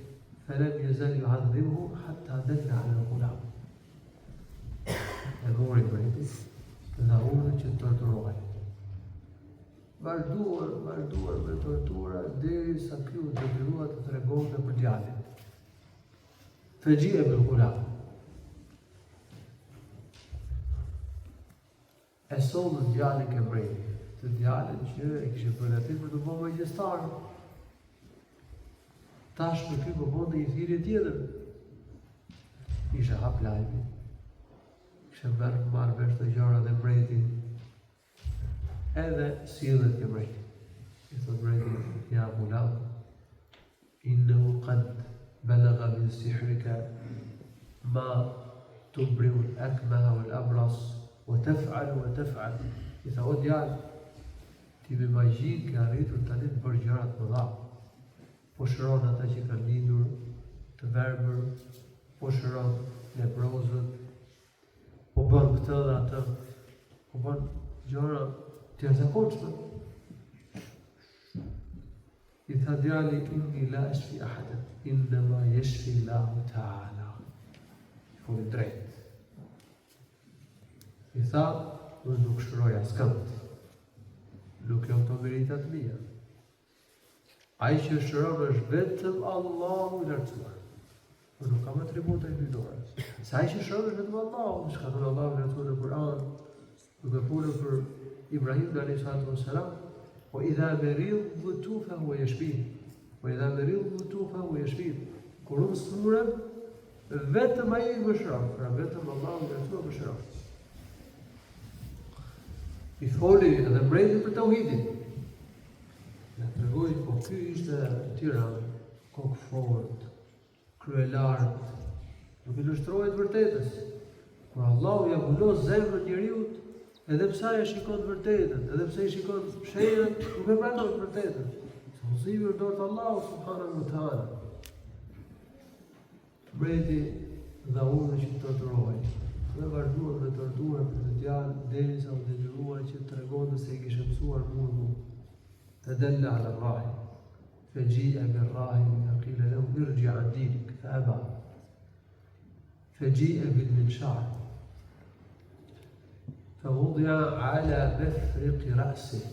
falam yazal yu'adhibuhu hatta dalla 'ala al-ghulam. E mori mbretit, dhe urdhë që të torturohej. Vazhduar me tortura derisa ky u detyrua të tregonte për djalin. Fajia bil-ghulam. E sollën djalin ke mbretit, të djalin që e kishte përgatitur për të bënë magjistar. Tash me ky po bënte një thirrje tjetër. Ishte hap lajmi. Kishte marrë vesh të gjëra dhe mbretin. Edhe sillet ke mbretit. I thot mbretit, ja ghulam, innahu qad balagha min sihrika ma tubri'u al-akmaha wal-abras wa tef'al wa tef'al. I tha, o djalë, ti me magji ke arritur tani të bërë gjëra të mëdha. Po shëron ata që kanë lindur të verbër, po shëron leprozët, po bën këtë dhe atë, po bën gjëra të jashtëzakonshme. I tha djali, inni la ashfi ahadan, innama yashfi Allahu ta'ala. Foli drejt. I tha, unë nuk shëroj askënd. Nuk jam të meritat mia. Ai që shëron është vetëm Allahu i lartësuar. Por nuk kam atributa individuale. Se ai që shëron është vetëm Allahu, çka thon Allahu i lartësuar në Kur'an, duke folur për Ibrahim alayhis salam, wa idha maridtu fa huwa yashfin. Wa idha maridtu fa huwa yashfin. Kur unë smurem, vetëm ai më shëron, pra vetëm Allahu i lartësuar më shëron. I foli edhe mbreti për tauhidin. Në tregoj, po ky ishte tiran, kokë fort, kryelartë, nuk i lështrohet vërtetës. Kur Allahu ja mbulos zemrën njeriut, edhe pse ai shikon të vërtetën, edhe pse i shikon shenjat, nuk e pranon të vërtetën. Se udhëzimi është dorë të Allahut subhanahu wa taala. Mbreti dha urdhë që të torturohej. Dhe vazhduan me torturën për të djalë, derisa u detyruan që të tregonte se i kishte mësuar murgu. فدل على الراهب فجيء بالراهب فقيل له ارجع عن دينك فأبى فجيء بالمنشار فوضع على مفرق رأسه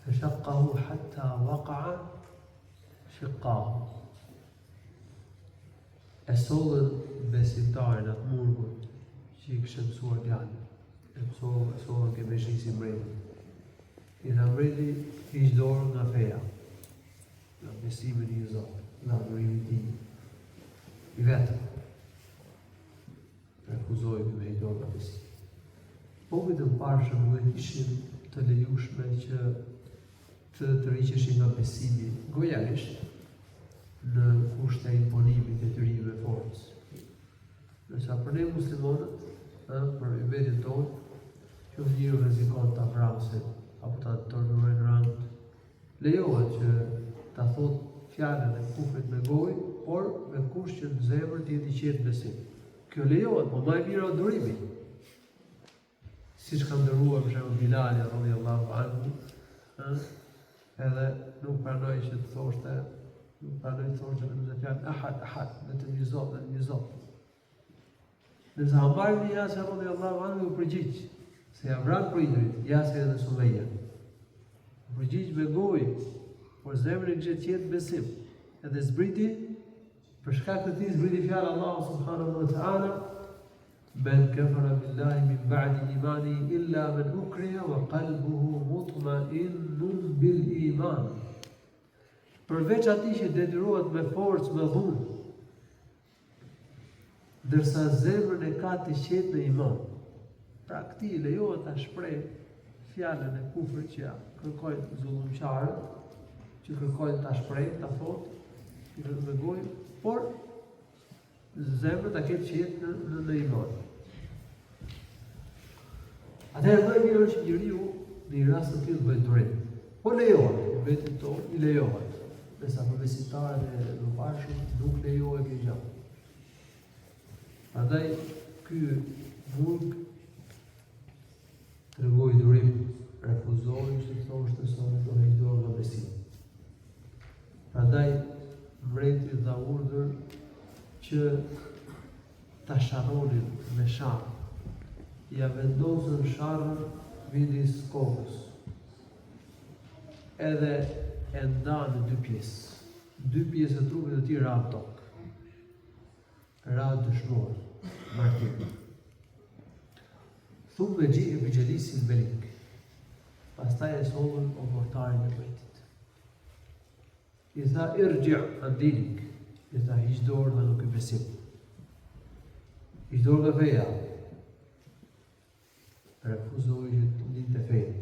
فشقه حتى وقع شقاه. E sollën besimtarin atë murgun që i kishte mësuar djalin. E mësohën ke me shisi mbreti. I tha mbreti, hiq dorën nga feja, nga besimin i Zotit, nga adhurimi i tij. I vetëm. Refuzoi me hiq dorën nga besimi. Popujt e mbarshëm nuk ishin të lejushme që të tërhiqeshin nga besimi gojalisht në kushte e imponimit e tyrive forcës. Nësa për ne muslimonët, për ibetin tonë, që njëri rrezikon ta vrasin apo ta torturojnë rand, lejohet që ta thot fjalën e kufrit me gojë, por me kusht që në zemër të jeti qetë besim. Kjo lejohet, po më e mira është durimi. Siç ka ndëruar për shembull Bilali radhiyallahu anhu, edhe nuk pranoi që të thoshte, nuk pranoi të thoshte vetëm të fjalën ahad, vetëm një Zot, vetëm një Zot. Nëse Ammar ibn Yasir radhiyallahu anhu u përgjigj se ja vran prindrit, Yasir dhe Sumeja. U përgjigj me gojë, por zemra kishte qetë besim. Edhe zbriti, për shkak të tij zbriti fjalë Allahu subhanahu wa ta'ala, "Men kafara billahi min ba'di imanihi illa man ukriha wa qalbuhu mutma'innun bil iman." Përveç atij që detyrohet me forcë, me dhunë, ndërsa zemrën e ka të qetë në iman. Pra këtij lejohet ta shpreh fjalën e kufrit që kërkojnë zullumqarët, që kërkojnë ta shpreh, ta thotë, me gojë, por zemrën ta ketë qetë në iman. Atëherë më mirë është që njeriu në një rast të tillë bëjë durim. Po lejohet, vetë tonë i lejohet. Nësa për besimtarët e mëparshëm nuk lejohet kjo gjë. Prandaj ky burg tregoi durim, refuzoi që të thoshte se do të hiq dorë nga besimi. Prandaj mbreti dha urdhër që ta sharronin me sharr. Ja vendosën sharrën midis kokës. Edhe e ndanë në dy pjesë. Dy pjesë e trupit të tij ra tokë. Ra dëshmor, martir. Thumë gjihe për gjelisin belik. Pastaj e sollën o portarin e mretit. I tha irgji an dinik. I tha hiq dorë dhe nuk i besim. Hiq dorë nga feja. Refuzoi që të lindte fejë.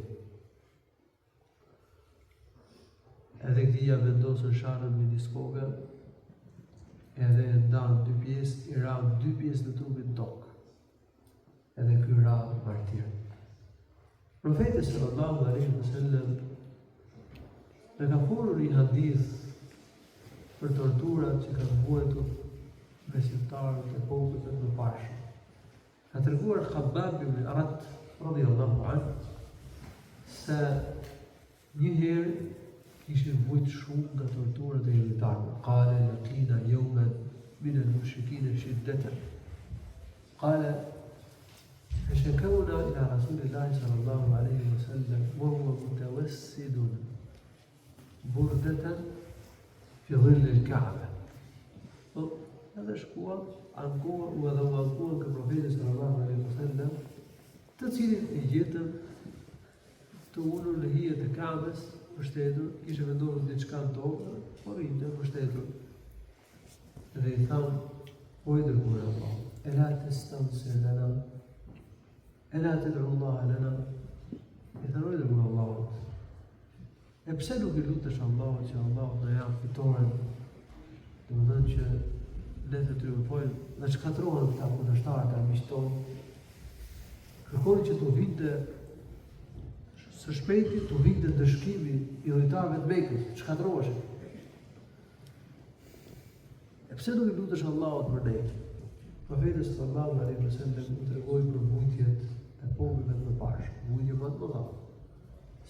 Edhe këtia vendosën sharrën midis kokëve, edhe e ndanë dy pjesë, i ranë dy pjesë në trupin tokë. Edhe ky ra martir. Profeti sallallahu alaihi wasallam ne ka folur një hadith për torturat që kanë vuajtur besimtarët e popullit të mëparshëm. Ka treguar Khabbab ibn Arat radhiyallahu anhu se një herë kishte vujt shumë nga torturat e juditarëve. Qala laqina yawman min al-mushrikeen shiddatan. Qala فشكونا إلى رسول الله صلى الله عليه وسلم وهو متوسد بردة في ظل الكعبة. هذا shkuan ankohen u edhe u ankohen ke profeti sallallahu alaihi wasallam, të cilin e gjetën të ulur në hijet e Ka'bes, mbështetur, kishte vendosur diçka në tokë, por ishte mbështetur. Dhe i thanë, o i dërguar i Allahut, ela tastansir lana, ela tad'u Allah lana. I thanë, o i dërguar i Allahut, e pse nuk i lutesh Allahut që Allahu na jap fitoren, domethënë që ne të triumfojmë dhe shkatrohen këta kundërshtarët e miqtonë. Kërkoni që të vinte së shpejti, të vinte dëshkimi i udhëtarëve të Mekës, shkatroheshin. E pse nuk i lutesh Allahut për ne? Profeti sallallahu alaihi wasallam u tregoi për vujtjet e popullit të mëparshëm, vujtje më të mëdha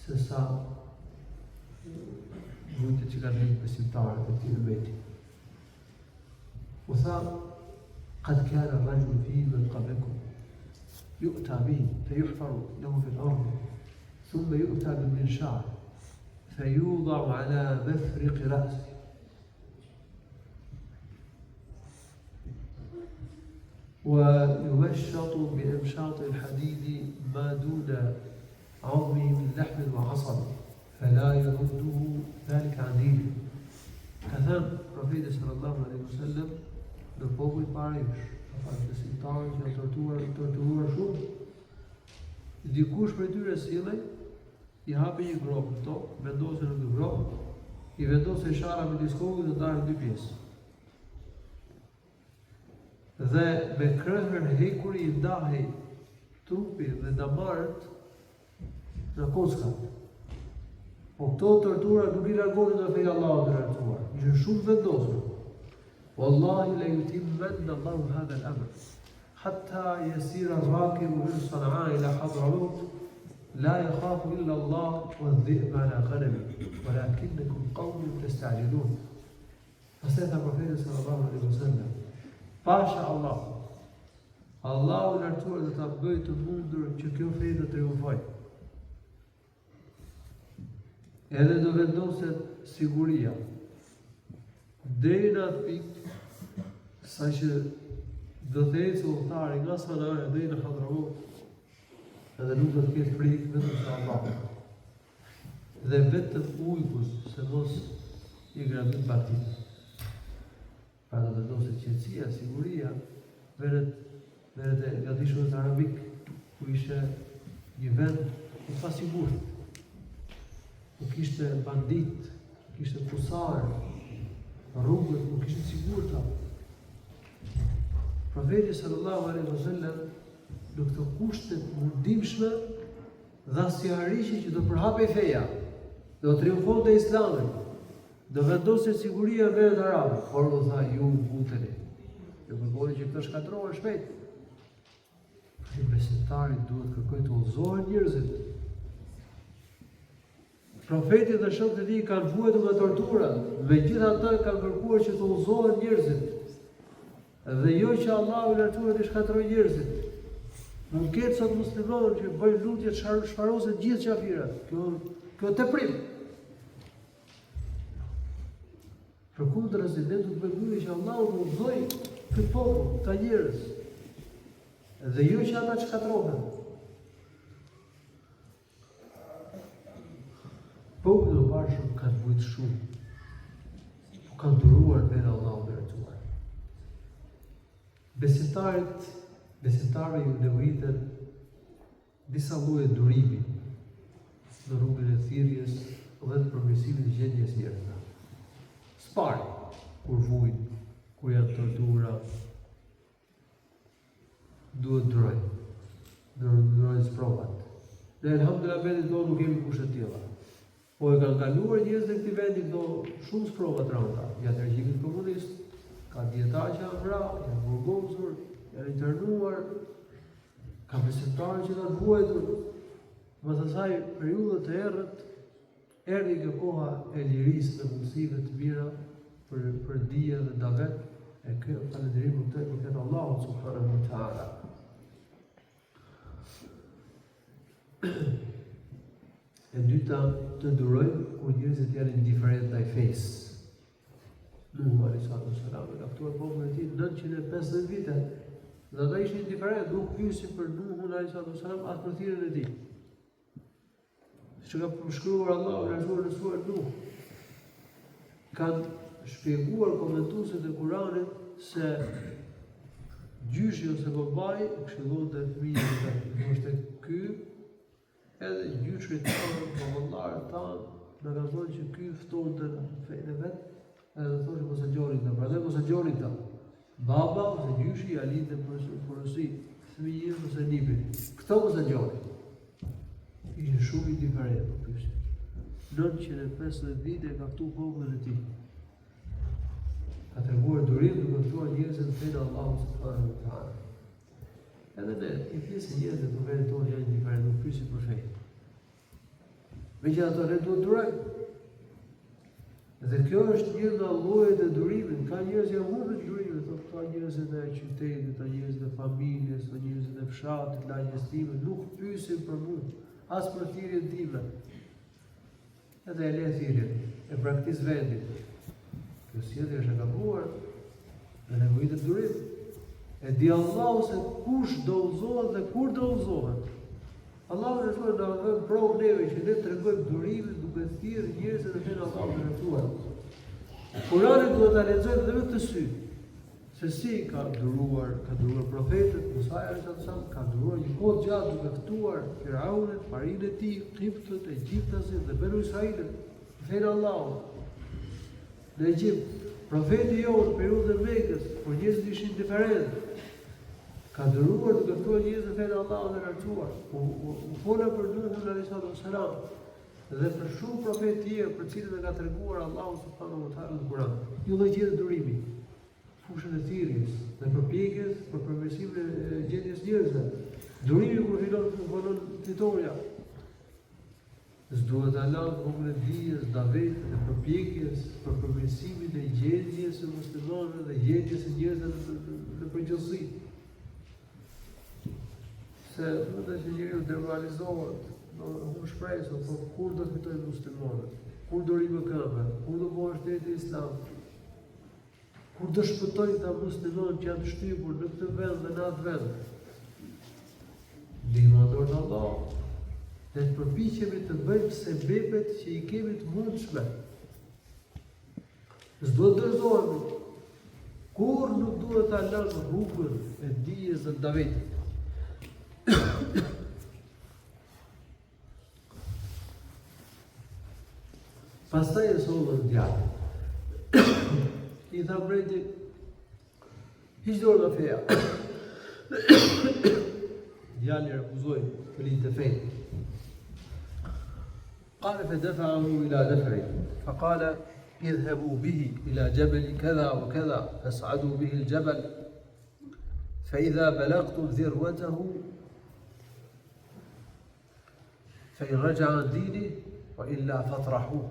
se sa vujtjet që kanë dhënë besimtarët e tij vetë. وثار قد كان الرجل في من قبلكم يؤتى به فيحفر له في الأرض ثم يؤتى بالمنشار فيوضع على مفرق رأسه ويمشط بإمشاط الحديد ما دون عظمه من لحم وعصب فلا يرده ذلك عن دينه. كثر profeti sallallahu alaihi wasallam në popull para ish, besimtarë që janë torturuar shumë. Dikush prej tyre sillej, i hapi një grop në tokë, vendosën në ky grop, i vendosën shara me diskokut dhe ndarën në dy pjesë. Dhe me krahër hekuri i ndahej trupi dhe damarët në kocka. Po këto tortura nuk i largonin nga feja Allahut të lartësuar. Ishin shumë vendosur. Wallahi la yutimmanna Allahu hadha al-amr hatta yasira ar-rakibu min Sana'a ila Hadramaut la yakhafu illa Allah wadh-dhi'ba ala ghanami walakinnakum qawmun tasta'jilun. Pastaj tha profeti sallallahu alaihi wasallam, pasha Allah, Allahu i lartësuar do ta bëjë të mundur që kjo fe të triumfojë. Edhe do vendoset siguria deri në atë pikë sa që do të ecë udhëtari nga Sana'a deri në Hadramaut edhe nuk do të ketë frikë vetëm se Allahut. Dhe vetëm ujkus se mos i grabin batit. Pra do vendoset qetësia, siguria, veret e gatishmit arabik, ku ishte një vend i pasigurt. Nuk kishte bandit, kishte kusar, rrugët nuk ishte sigurta. Profeti sallallahu alaihi wasallam në këto kushte të mundimshme dha sqarësi që do përhapej feja, do triumfonte Islami, do vendosej siguria në vendet arabe, por u tha ju mbuteni. Ju kërkoni që këto shkatrohen shpejt. Besimtarit duhet kërkojë të udhëzohen njerëzit. Profeti dhe shokët e tij kanë vuajtur nga tortura, megjithatë kanë kërkuar që të udhëzohen njerëzit. Dhe jo që Allahu i lartësuar të shkatrojë njerëzit. Nuk ketë sot muslimanë që bëjnë lutje të shfarosen gjithë qafirat. Kjo teprim. Përkundërës ne duhet të bëjmë që Allahu të udhëzojë këtë popull, këta njerëz. Dhe jo që ata të shkatrohen. Populli i bashkëm kanë vujt shumë, po kanë duruar me Allahun e lartësuar. Besimtarëve ju nevojiten disa lloje durimi në rrugën e thirrjes dhe të përmirësimit të gjendjes njerëzve. Spari, kur vujnë, kur janë tortura, duhet durojnë provat. Ne elhamdulillah vendit tonë nuk kemi kushte të tilla. Po e kanë kaluar njerëz në këtë vend këto shumë sprova të rënda. Ja të regjimit komunist, ka dietarë që janë vrarë, janë burgosur, janë internuar, ka besimtarë që kanë vuajtur. Pas asaj periudhë të errët, erdhi kjo koha e lirisë dhe mundësive të mira për dije dhe davet, e kjo falënderimu të këtë Allahu subhanahu wa taala. E dyta, të durojmë kur njerëzit janë indiferent ndaj fesë. Nuhu alayhi salam ka ftuar popullin e tij 950 vite. Dhe ata ishin indiferent, nuk pyesin për Nuhun alayhi salam as për thirrjen e tij. Që ka përshkruar Allahu në surën Nuh. Kanë shpjeguar komentuesit e Kuranit se gjyshi ose babai këshillonte fëmijën e moshte ky. Edhe gjyshrit tanë, vëllarët tanë, në ka thonë që ky ftonte në fejnë e vetë, edhe thoshë mos e gjorin ta, pra dhe mos e gjorin ta. Baba ose gjyshi ja lidhe përësi, fëmijën ose nipin. Këto mos e gjorin. Ishin shumë indiferent, po pyeshin. 950 vite ka ftu popullin e tij. Ka treguar durim duke ftuar njerëzit në fenë Allahu subhanahu wa taala. Edhe ne, i pjesë njerëzit në vendin tonë janë indiferent, nuk pyesin për fejnë. Megjithatë ne duhet durojmë. Dhe kjo është një nga llojet e durimit. Ka njerëz që humbin durimin, thotë ka njerëzit e qytetit, ka njerëzit e familjes, ka njerëzit e fshatit, lagjes time, nuk pyesin për mua, as për thirrjen time. Edhe e le thirrjen, e praktikis vendin. Kjo sjellje është e gabuar, dhe nevojitet durim. E di Allahu se kush do udhëzohet dhe kur do udhëzohet. Allahu në thonë na vën provë neve që ne tregojmë durimin duke thirrë njerëzit në fenë Allahut të rrethuar. Kurani duhet ta lexojmë dhe me këtë sy. Se si ka duruar profetët, Musa alayhis salam ka duruar një kohë gjatë duke ftuar Firaunin, parinë e tij, Kiptët, Egjiptasin dhe Banu Israilin në fenë Allahut. Në Egjipt, profeti jonë në periudhën e Mekës, por njerëzit ishin indiferent. Ka duruar duke ftuar njerëz në fenë Allahut të rrethuar. U fola për Nuhun alayhis salam dhe për shumë profetë tjerë për cilët e ka treguar Allahu subhanahu wa taala në Kur'an. Një lloj tjetër durimi, fushën e thirrjes dhe përpjekjes për përmirësimin e gjendjes njerëzve. Durimi kur fillon fitoria. S'duhet ta lënë popullin e dijes, davet dhe përpjekjes për përmirësimin e gjendjes së muslimanëve dhe gjendjes së njerëzve në përgjithësi. Se mund të njeriu demoralizohet, nuk shpresoj, po kur do të fitojnë muslimanët? Kur do rrimë këmbë? Kur do bëhet shteti islam? Kur do shpëtojnë ta muslimanët që janë shtypur në këtë vend dhe në atë vend? Ndihma dorë Allah. Ne të përpiqemi të bëjmë sebepet që i kemi të mundshme. S'do të dorëzohemi. Kur nuk duhet ta lënë rrugën e dijes dhe davetit. Pastaj e sollën djalin. I tha breti, hiq dorë nga feja. Djali refuzoi të lindte fenë. قال فدفعه إلى دفعه فقال اذهبوا به إلى جبل كذا وكذا فاصعدوا به الجبل فإذا بلغتم ذروته فإن رجع عن دينه وإلا فاطرحوه.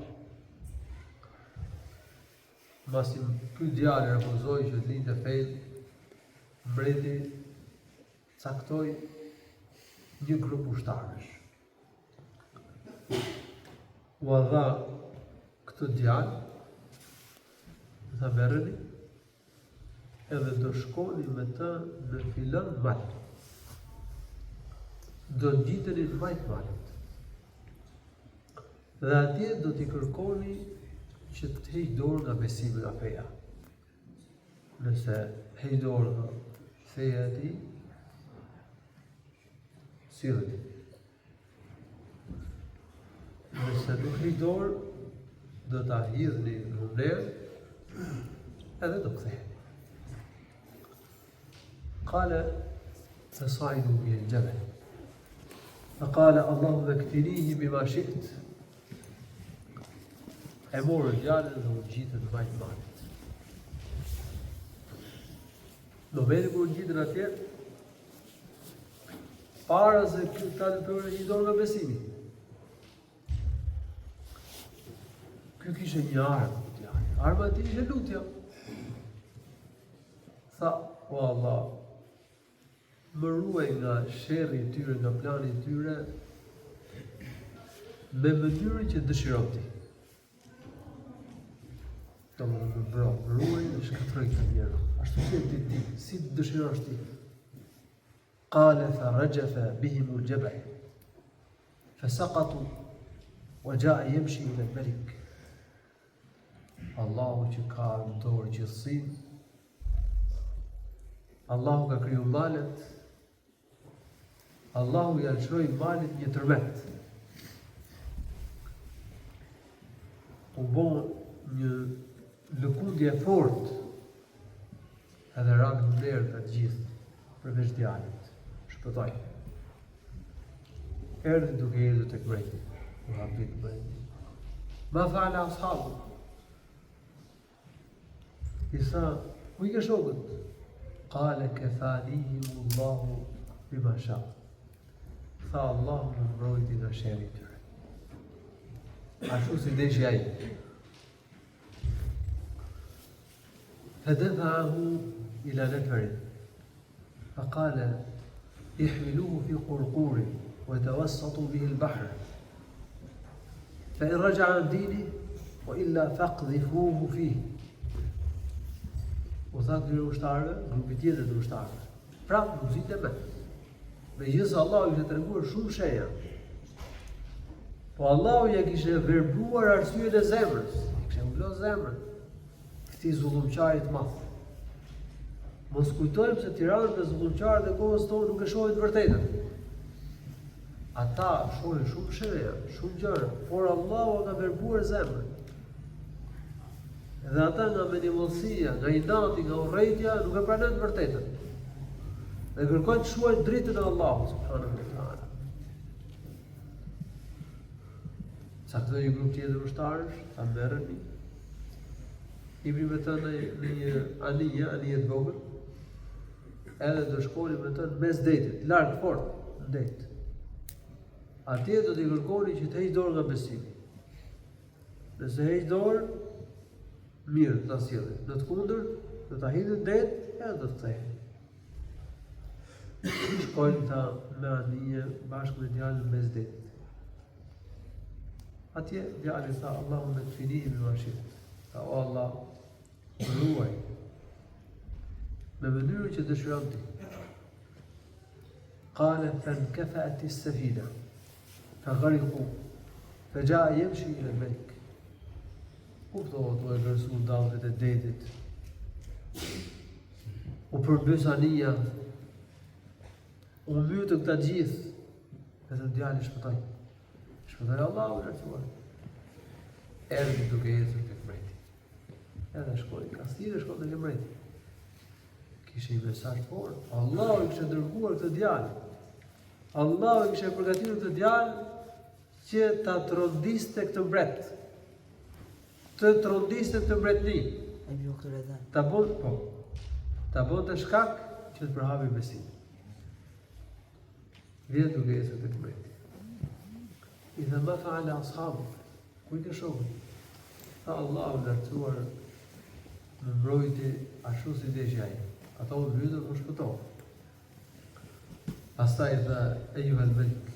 Masi ky djalë refuzoi që të lindte fenë, mbreti caktoi një grup ushtarësh. U dha këtë djalë, tha merreni, edhe do shkoni me të në filan mal. Do ngjiteni në majt malit. Dhe atje do t'i kërkoni që të heq dorë nga besimi nga feja. Nëse heq dorë nga feja e tij, sillni. Nëse nuk heq dorë, do ta hidhni në ner, edhe do ktheheni. Qala فصعدوا به الجبل فقال اللهم اكفنيه بما شئت. E morën djalën dhe u gjitën mbajt malit. Në veri kur u gjitën atje, para se këta të përre një dorë nga besimi. Kjo kishe një armë, arma ti ishe lutja. Tha, o Allah, më ruaj nga sherri i tyre, nga plani i tyre, me mënyrën që dëshiron ti. Do më ruaj dhe shkatroj këtë njerë. Ashtu që ti, si të dëshirosh ti. Qale fa rajafa bihimu l-jabal fasaqatu wa jaa yamshi ila al-malik. Allahu që ka në dorë gjithësinë, Allahu ka kriju malet, Allahu ja lëshoi malit një tërmet. U bon një lëkundje fort, edhe rangë në derë të gjithë, përveç djalit, shpëtoj. Erdhi duke erdhur tek mbreti, u hapit mbreti. Ma fala ashabu. I tha, ku i ke shokët? Qale kefanihim Allahu bima sha. Tha Allahu më mbrojti nga sherri i tyre. Ashtu si deshi ai. فدفعه إلى نفر فقال احملوه في قرقور وتوسطوا به البحر فإن رجع عن دينه وإلا فاقذفوه فيه. U tha këtyre ushtarëve, grupi tjetër të ushtarëve, prapë nuk zite me. Megjithëse Allahu ishte treguar shumë shenja. Po Allahu ja kishte verbruar arsyeën e zemrës, i kishte mbulur zemrën këtij zullumçarit të madh. Mos kujtojmë se tiranët dhe zullumçarët e kohës tonë nuk e shohin të vërtetën. Ata shohin shumë shenja, shumë gjëra, por Allahu ka verbruar zemrën. Dhe ata nga menimëllësia, nga inati, nga urrejtja, nuk e pranojnë të vërtetën. Dhe kërkojnë të shuajnë dritën e Allahut subhanahu wa taala. Sa këtë një grup tjetër ushtarësh, ta merreni, ibri me të në një anije të vogël, edhe do shkoni me të në mes detit, larg fort në det. Atje do t'i kërkoni që të heq dorë nga besimi. Nëse heq dorë, mirë të sjellë. Në të kundërt, do ta hidhin në det, edhe do të kthehen. Shkojnë ta me anije bashkë me djalin mes detit. Atje djali tha, Allahumma kfinihi bima shi'ta. Tha, o Allah, më ruaj me mënyrën që dëshiron ti. Qale fankafa'at as-safina faghariqu faja'a yamshi ila al-malik. Kuptohet u e vërsu dallet e detit. U përbës anija. U mbytë këta gjithë. Edhe djali shpëtoi. Shpëtoi Allahu i lartësuar. Erdhi duke ecur tek mbreti. Edhe shkoi kastire, shkoi tek mbreti. Kishte një mesazh fort. Allahu i kishte dërguar këtë djalë. Allahu i kishte përgatitur këtë djalë që ta trondiste këtë mbret. Të trondiste të mbretni. Ta bon të shkak që të përhapi besim. Vjen duke ecur tek mbreti. I tha ma fa'ala ashabu. Ku i ke shokët? Tha Allahu lartësuar më mbrojti ashtu si deshi ai. Ata u mbytën u shpëtoi. Pastaj tha ejuhal malik,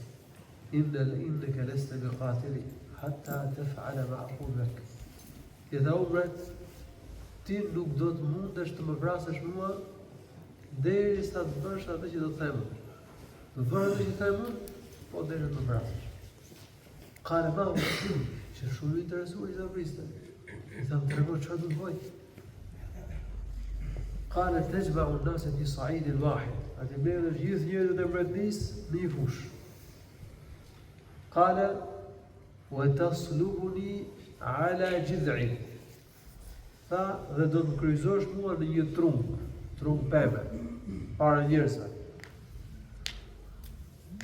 innaka lasta biqatili hatta taf'ala ma aqul lak. I tha umret, ti nuk do të mundesh të më vrasësh mua derisa të bësh atë që do të them. Do të bësh atë që them, po derisa të më vrasësh. Qale ma që shumë interesuar i tha priste. I tha më tregon çfarë do të bëj. Qale tajma'u an-nasa fi sa'idin wahid. Atë merr gjithë njerëzit e mbretërisë në një fushë. Qale wa taslubuni ala jid'in. Tha dhe do të kryqëzosh mua në një trung peme, para njerëzve.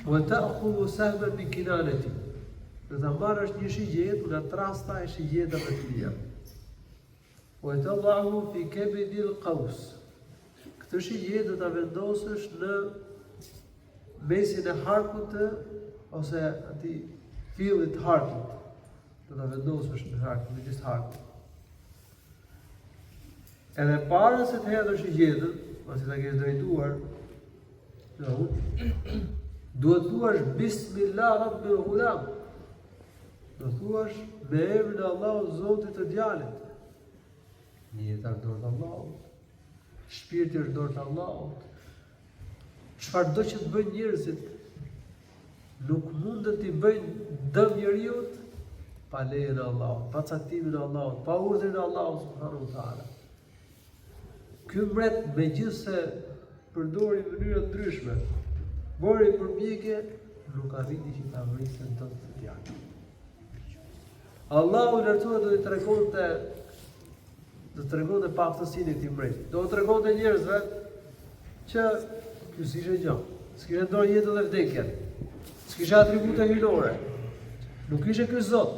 wa ta'khudhu sahman min kinanati. Do ta marrësh një shigjet nga trasta e shigjetave të mia. Wa tad'ahu fi kabidil qaws. Këtë shigjet do ta vendosësh në mesin e harkut ose aty fillit të harkut. Do ta vendosësh në harkun, në gjithë harkun. Edhe para se të hedhësh shigjetën, pasi ta kesh drejtuar, duhet thuash Bismillah Rabbil Ghulam. Do thuash me emrin e Allahut, Zotit të djalit. Jeta është dorë të Allahut. Shpirti është dorë të Allahut. Çfarëdo që të bëjnë njerëzit, nuk mund të t'i bëjnë dëm njeriut pa lejen e Allahut, pa caktimin e Allahut, pa urdhrin e Allahut subhanahu wa taala. Ky mbret megjithse përdori mënyra të ndryshme, mori përpjekje, nuk arriti që ta vrisën dot të djalin. Allahu lartësuar do të tregonte paktësinë e këtij mbreti. Do të tregonte njerëzve që ky s'ishte gjë. S'kishte dorë jetën dhe vdekjen. S'kishte atribute hyjnore. Nuk ishte ky Zot.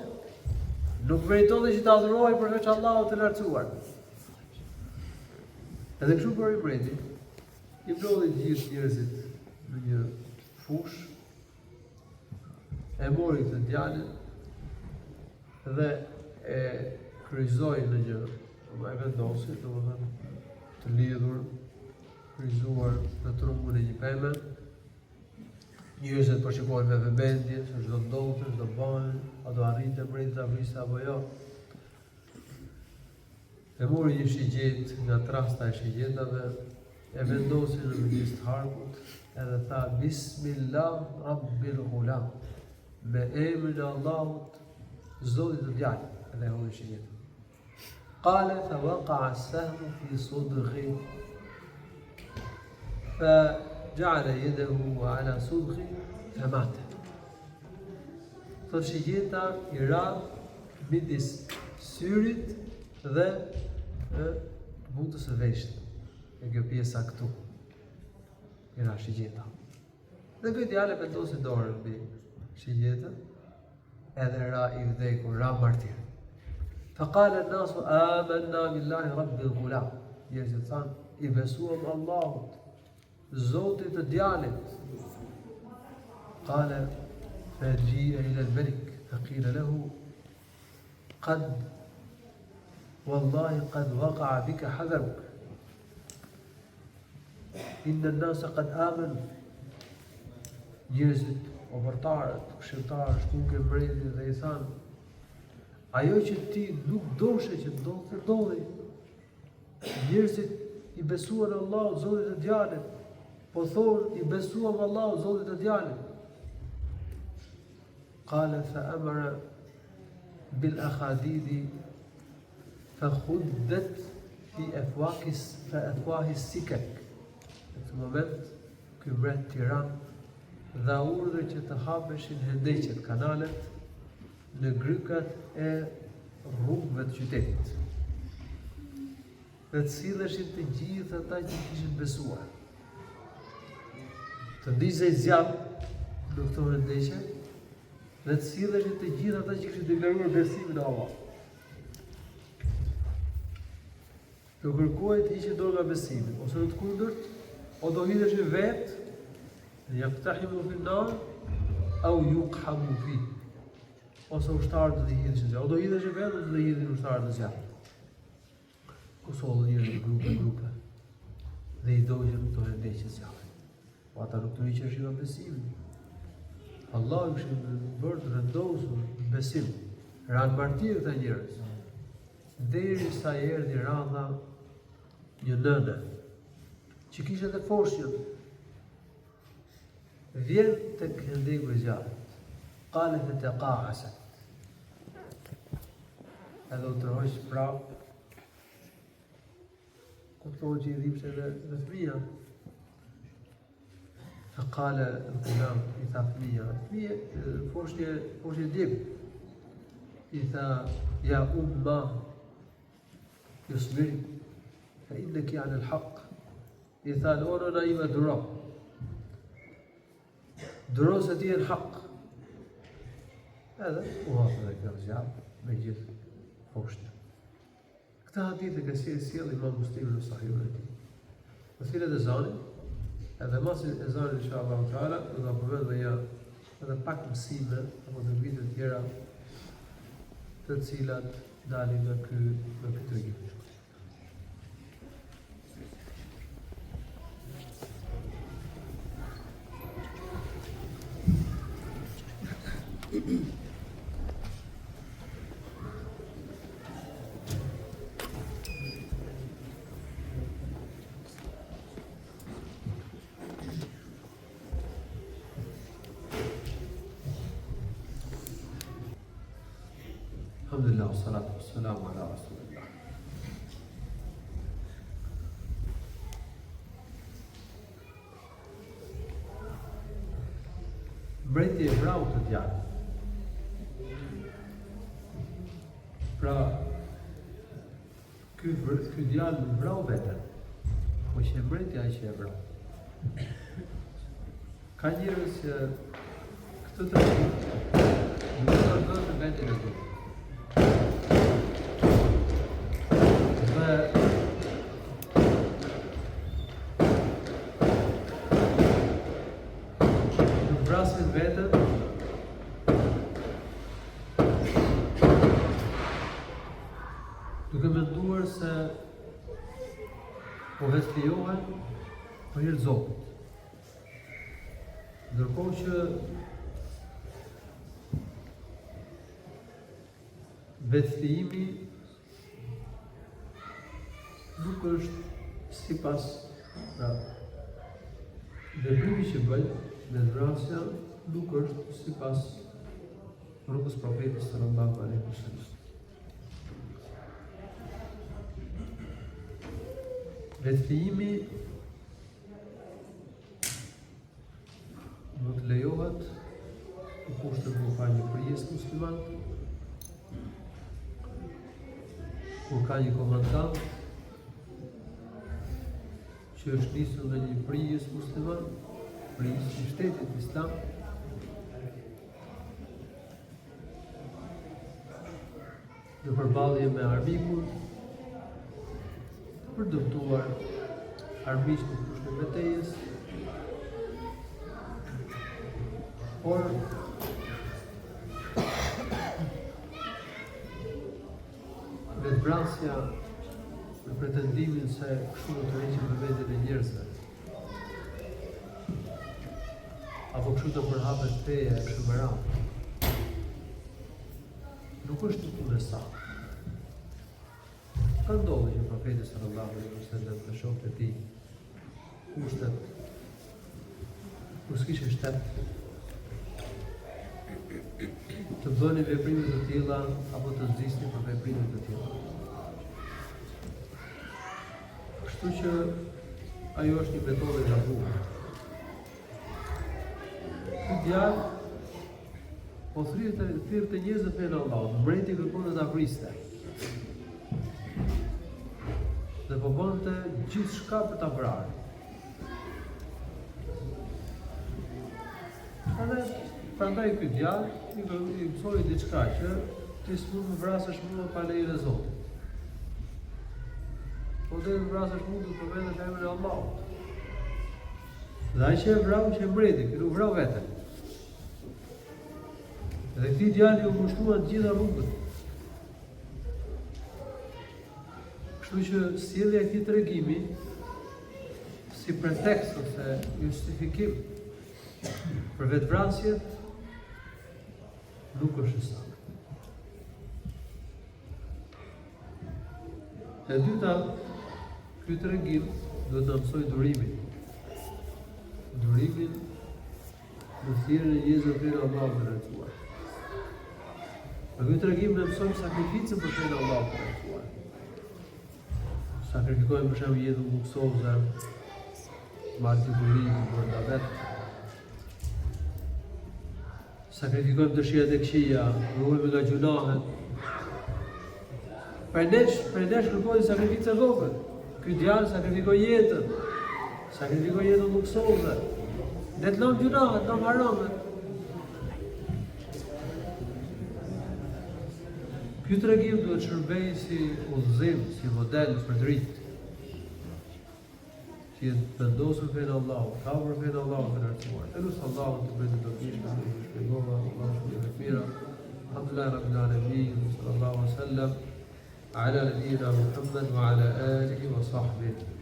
Nuk meritonte që ta adhurohej përveç Allahut të lartësuar. Edhe kështu bëri mbreti, i mblodhi të gjithë njerëzit në një fush, e mori këtë djalin dhe e kryqëzoi në një, e vendosi, domethënë të lidhur, kryqëzuar në trumbun e një peme. Njerëzit po shikojnë me vëmendje se çdo ndodhte, çdo bëhen, a do arrinte mbreti ta vriste apo jo. E mori një shigjet nga trasta e shigjetave, e vendosi në midis të harkut, edhe tha Bismillah Rabbil Ghulam, me emrin e Allahut, Zotit të djalit, edhe hodhi shigjetën. Qale fa waqa'a as-sahmu fi sudghi, fa ja'ala yadahu ala sudghi fa mata. Thot shigjeta i ra midis syrit dhe butës së veshit, e kjo pjesa këtu, i ra shigjeta. Dhe ky djalë vendosi dorën mbi shigjetën, edhe ra i vdekur, ra martir. Faqala an-nasu amanna billahi Rabbil Ghulam. Njerëzit thanë, i besuam Allahut, Zotit të djalit. Qala faji'a ila al-malik, faqila lahu qad والله قد وقع بك حذرك إن الناس قد آمنوا. Njerëzit, opërtarët, këshilltarët, shkuan ke mbreti dhe i thanë, ajo që ti nuk doshe që të ndodhi. Njerëzit i besuan Allahut, Zotit të djalit, po thonë i besuam Allahut, Zotit të djalit. Qala fa amara bil akhadidi فخدت في أفواه السكك. Në këtë moment, ky mbret tiran dha urdhër që të hapeshin hendeqet, kanalet, në grykat e rrugëve të qytetit. Dhe të silleshin të gjithë ata që kishin besuar. Të ndizej zjarr në këto hendeqe dhe të silleshin të gjithë ata që kishin deklaruar besimin në Allah. Të kërkoj të hiqe dorë nga besimi, ose në të kundërt, o do hidheshin vetë, yaqtahimu fi an-nar, au yuqhamu fi. Ose ushtarët do të hidheshin zjarr, o do hidheshin vetë, ose do hidhin ushtarët në zjarr. Ku sollën njerëzit grupe, dhe i dojën këto hendeqe zjarr. Po ata nuk të hiqeshin nga besimi. Allah kishte bërë të vendosur në besim, ranë martir këta njerëz. Derisa erdhi radha një nënë që kishte edhe foshnjën. Vjen tek hendeku i zjarrit. Qalet taqa'asat. Edhe u trohësh prap. Kupton që i dhipse dhe fëmija. فقال الغلام إذا فمية فوشي ديب إذا يا أمة يصبري فإنك على الحق إذا لورنا يمدرا duron se ti jenë hak. Edhe u hapë dhe kjo zjarë me gjithë poshtë. Këta hadith e kësi e sjell Imam Muslimi në Sahihun e tij. Në filet e zanit, edhe masin e zanit inshallah taala, do ta përmend me ja edhe pak mësime apo të vitet tjera të cilat dalin nga ky tregim. Alhamdulillah, salatu wassalamu ala rasulillah. Mbreti e vrau të djalë. Pra, ky djalë nuk vrau veten, po që mbreti ai që e vrau. Ka njerëz që këtë të nuk kanë veten e tyre. Nuk vrasin vetën duke menduar se po vetëlijohen për hir të Zotit. Ndërkohë që vetëlijimi nuk është sipas veprimi që bëj, vetvrasja nuk është sipas rrugës profetit sallallahu alaihi wasallam. Vetëlijimi nuk lejohet në kushtet kur ka një prijes musliman, kur ka një komandant që është nisur nga një prijes musliman, prijes i shtetit islam, në përballje me armikun, për dëmtuar armiqt në kushte betejës, por vetvrasja në pretendimin se kështu do të rreqim në vendin e njerëzve, apo kështu të përhapet feja e kështu me radhë, nuk është punë e saktë. Ka ndodhur që profeti sallallahu alaihi wasallam me shokët e tij kushtet kur s'kishte shtet të bënin veprime të tilla apo të zgjisnin për veprime të tilla. Kështu që ajo është një metodë e gabuar. Ky djalë po thirrte të njerëzit me Allahut, mbreti kërkon të ta vriste. Dhe po bënte gjithçka për ta vrarë. Prandaj ky djalë i mësoi diçka që ti s'mund të vrasësh mua pa lejen e Zotit. Po dhe të vrasësh mua do të përmendesh emrin e Allahut. Dhe ai që e vrau që mbreti, që nuk vrau veten. Dhe këtij djali u ngushtuan të gjitha rrugët. Kështu që sjellja e këtij tregimi si pretekst ose justifikim për vetvrasjet nuk është saktë. E dyta, ky tregim do të na mësojë durimin. Durimin në thirrjen e njerëzve për Allahun e rrethuar. Ky tregim na mëson sakrificën për fenë e Allahut të rrethuar. Sakrifikojmë për shembull jetën luksoze, marrë durimin për davet. Sakrifikojmë dëshirat e këqija, ruhemi nga gjunahet. Për nesh kërkojnë sakrificë e vogël. Ky djalë sakrifikoi jetën luksore. Le të lëmë gjuna, të lëmë haramet. Ky tregim duhet shërbej si udhëzim, si model për të rinjt. Që jenë vendosur fenë Allahut, ka për fenë Allahut të lartësuar. Elusë Allahut të bëjë të dobishme, të shpjegova, Allahu shumë të mira. Alhamdulillah Rabbil Alamin, sallallahu alaihi wasallam, ala nabiyyina Muhammad wa ala alihi wa sahbihi.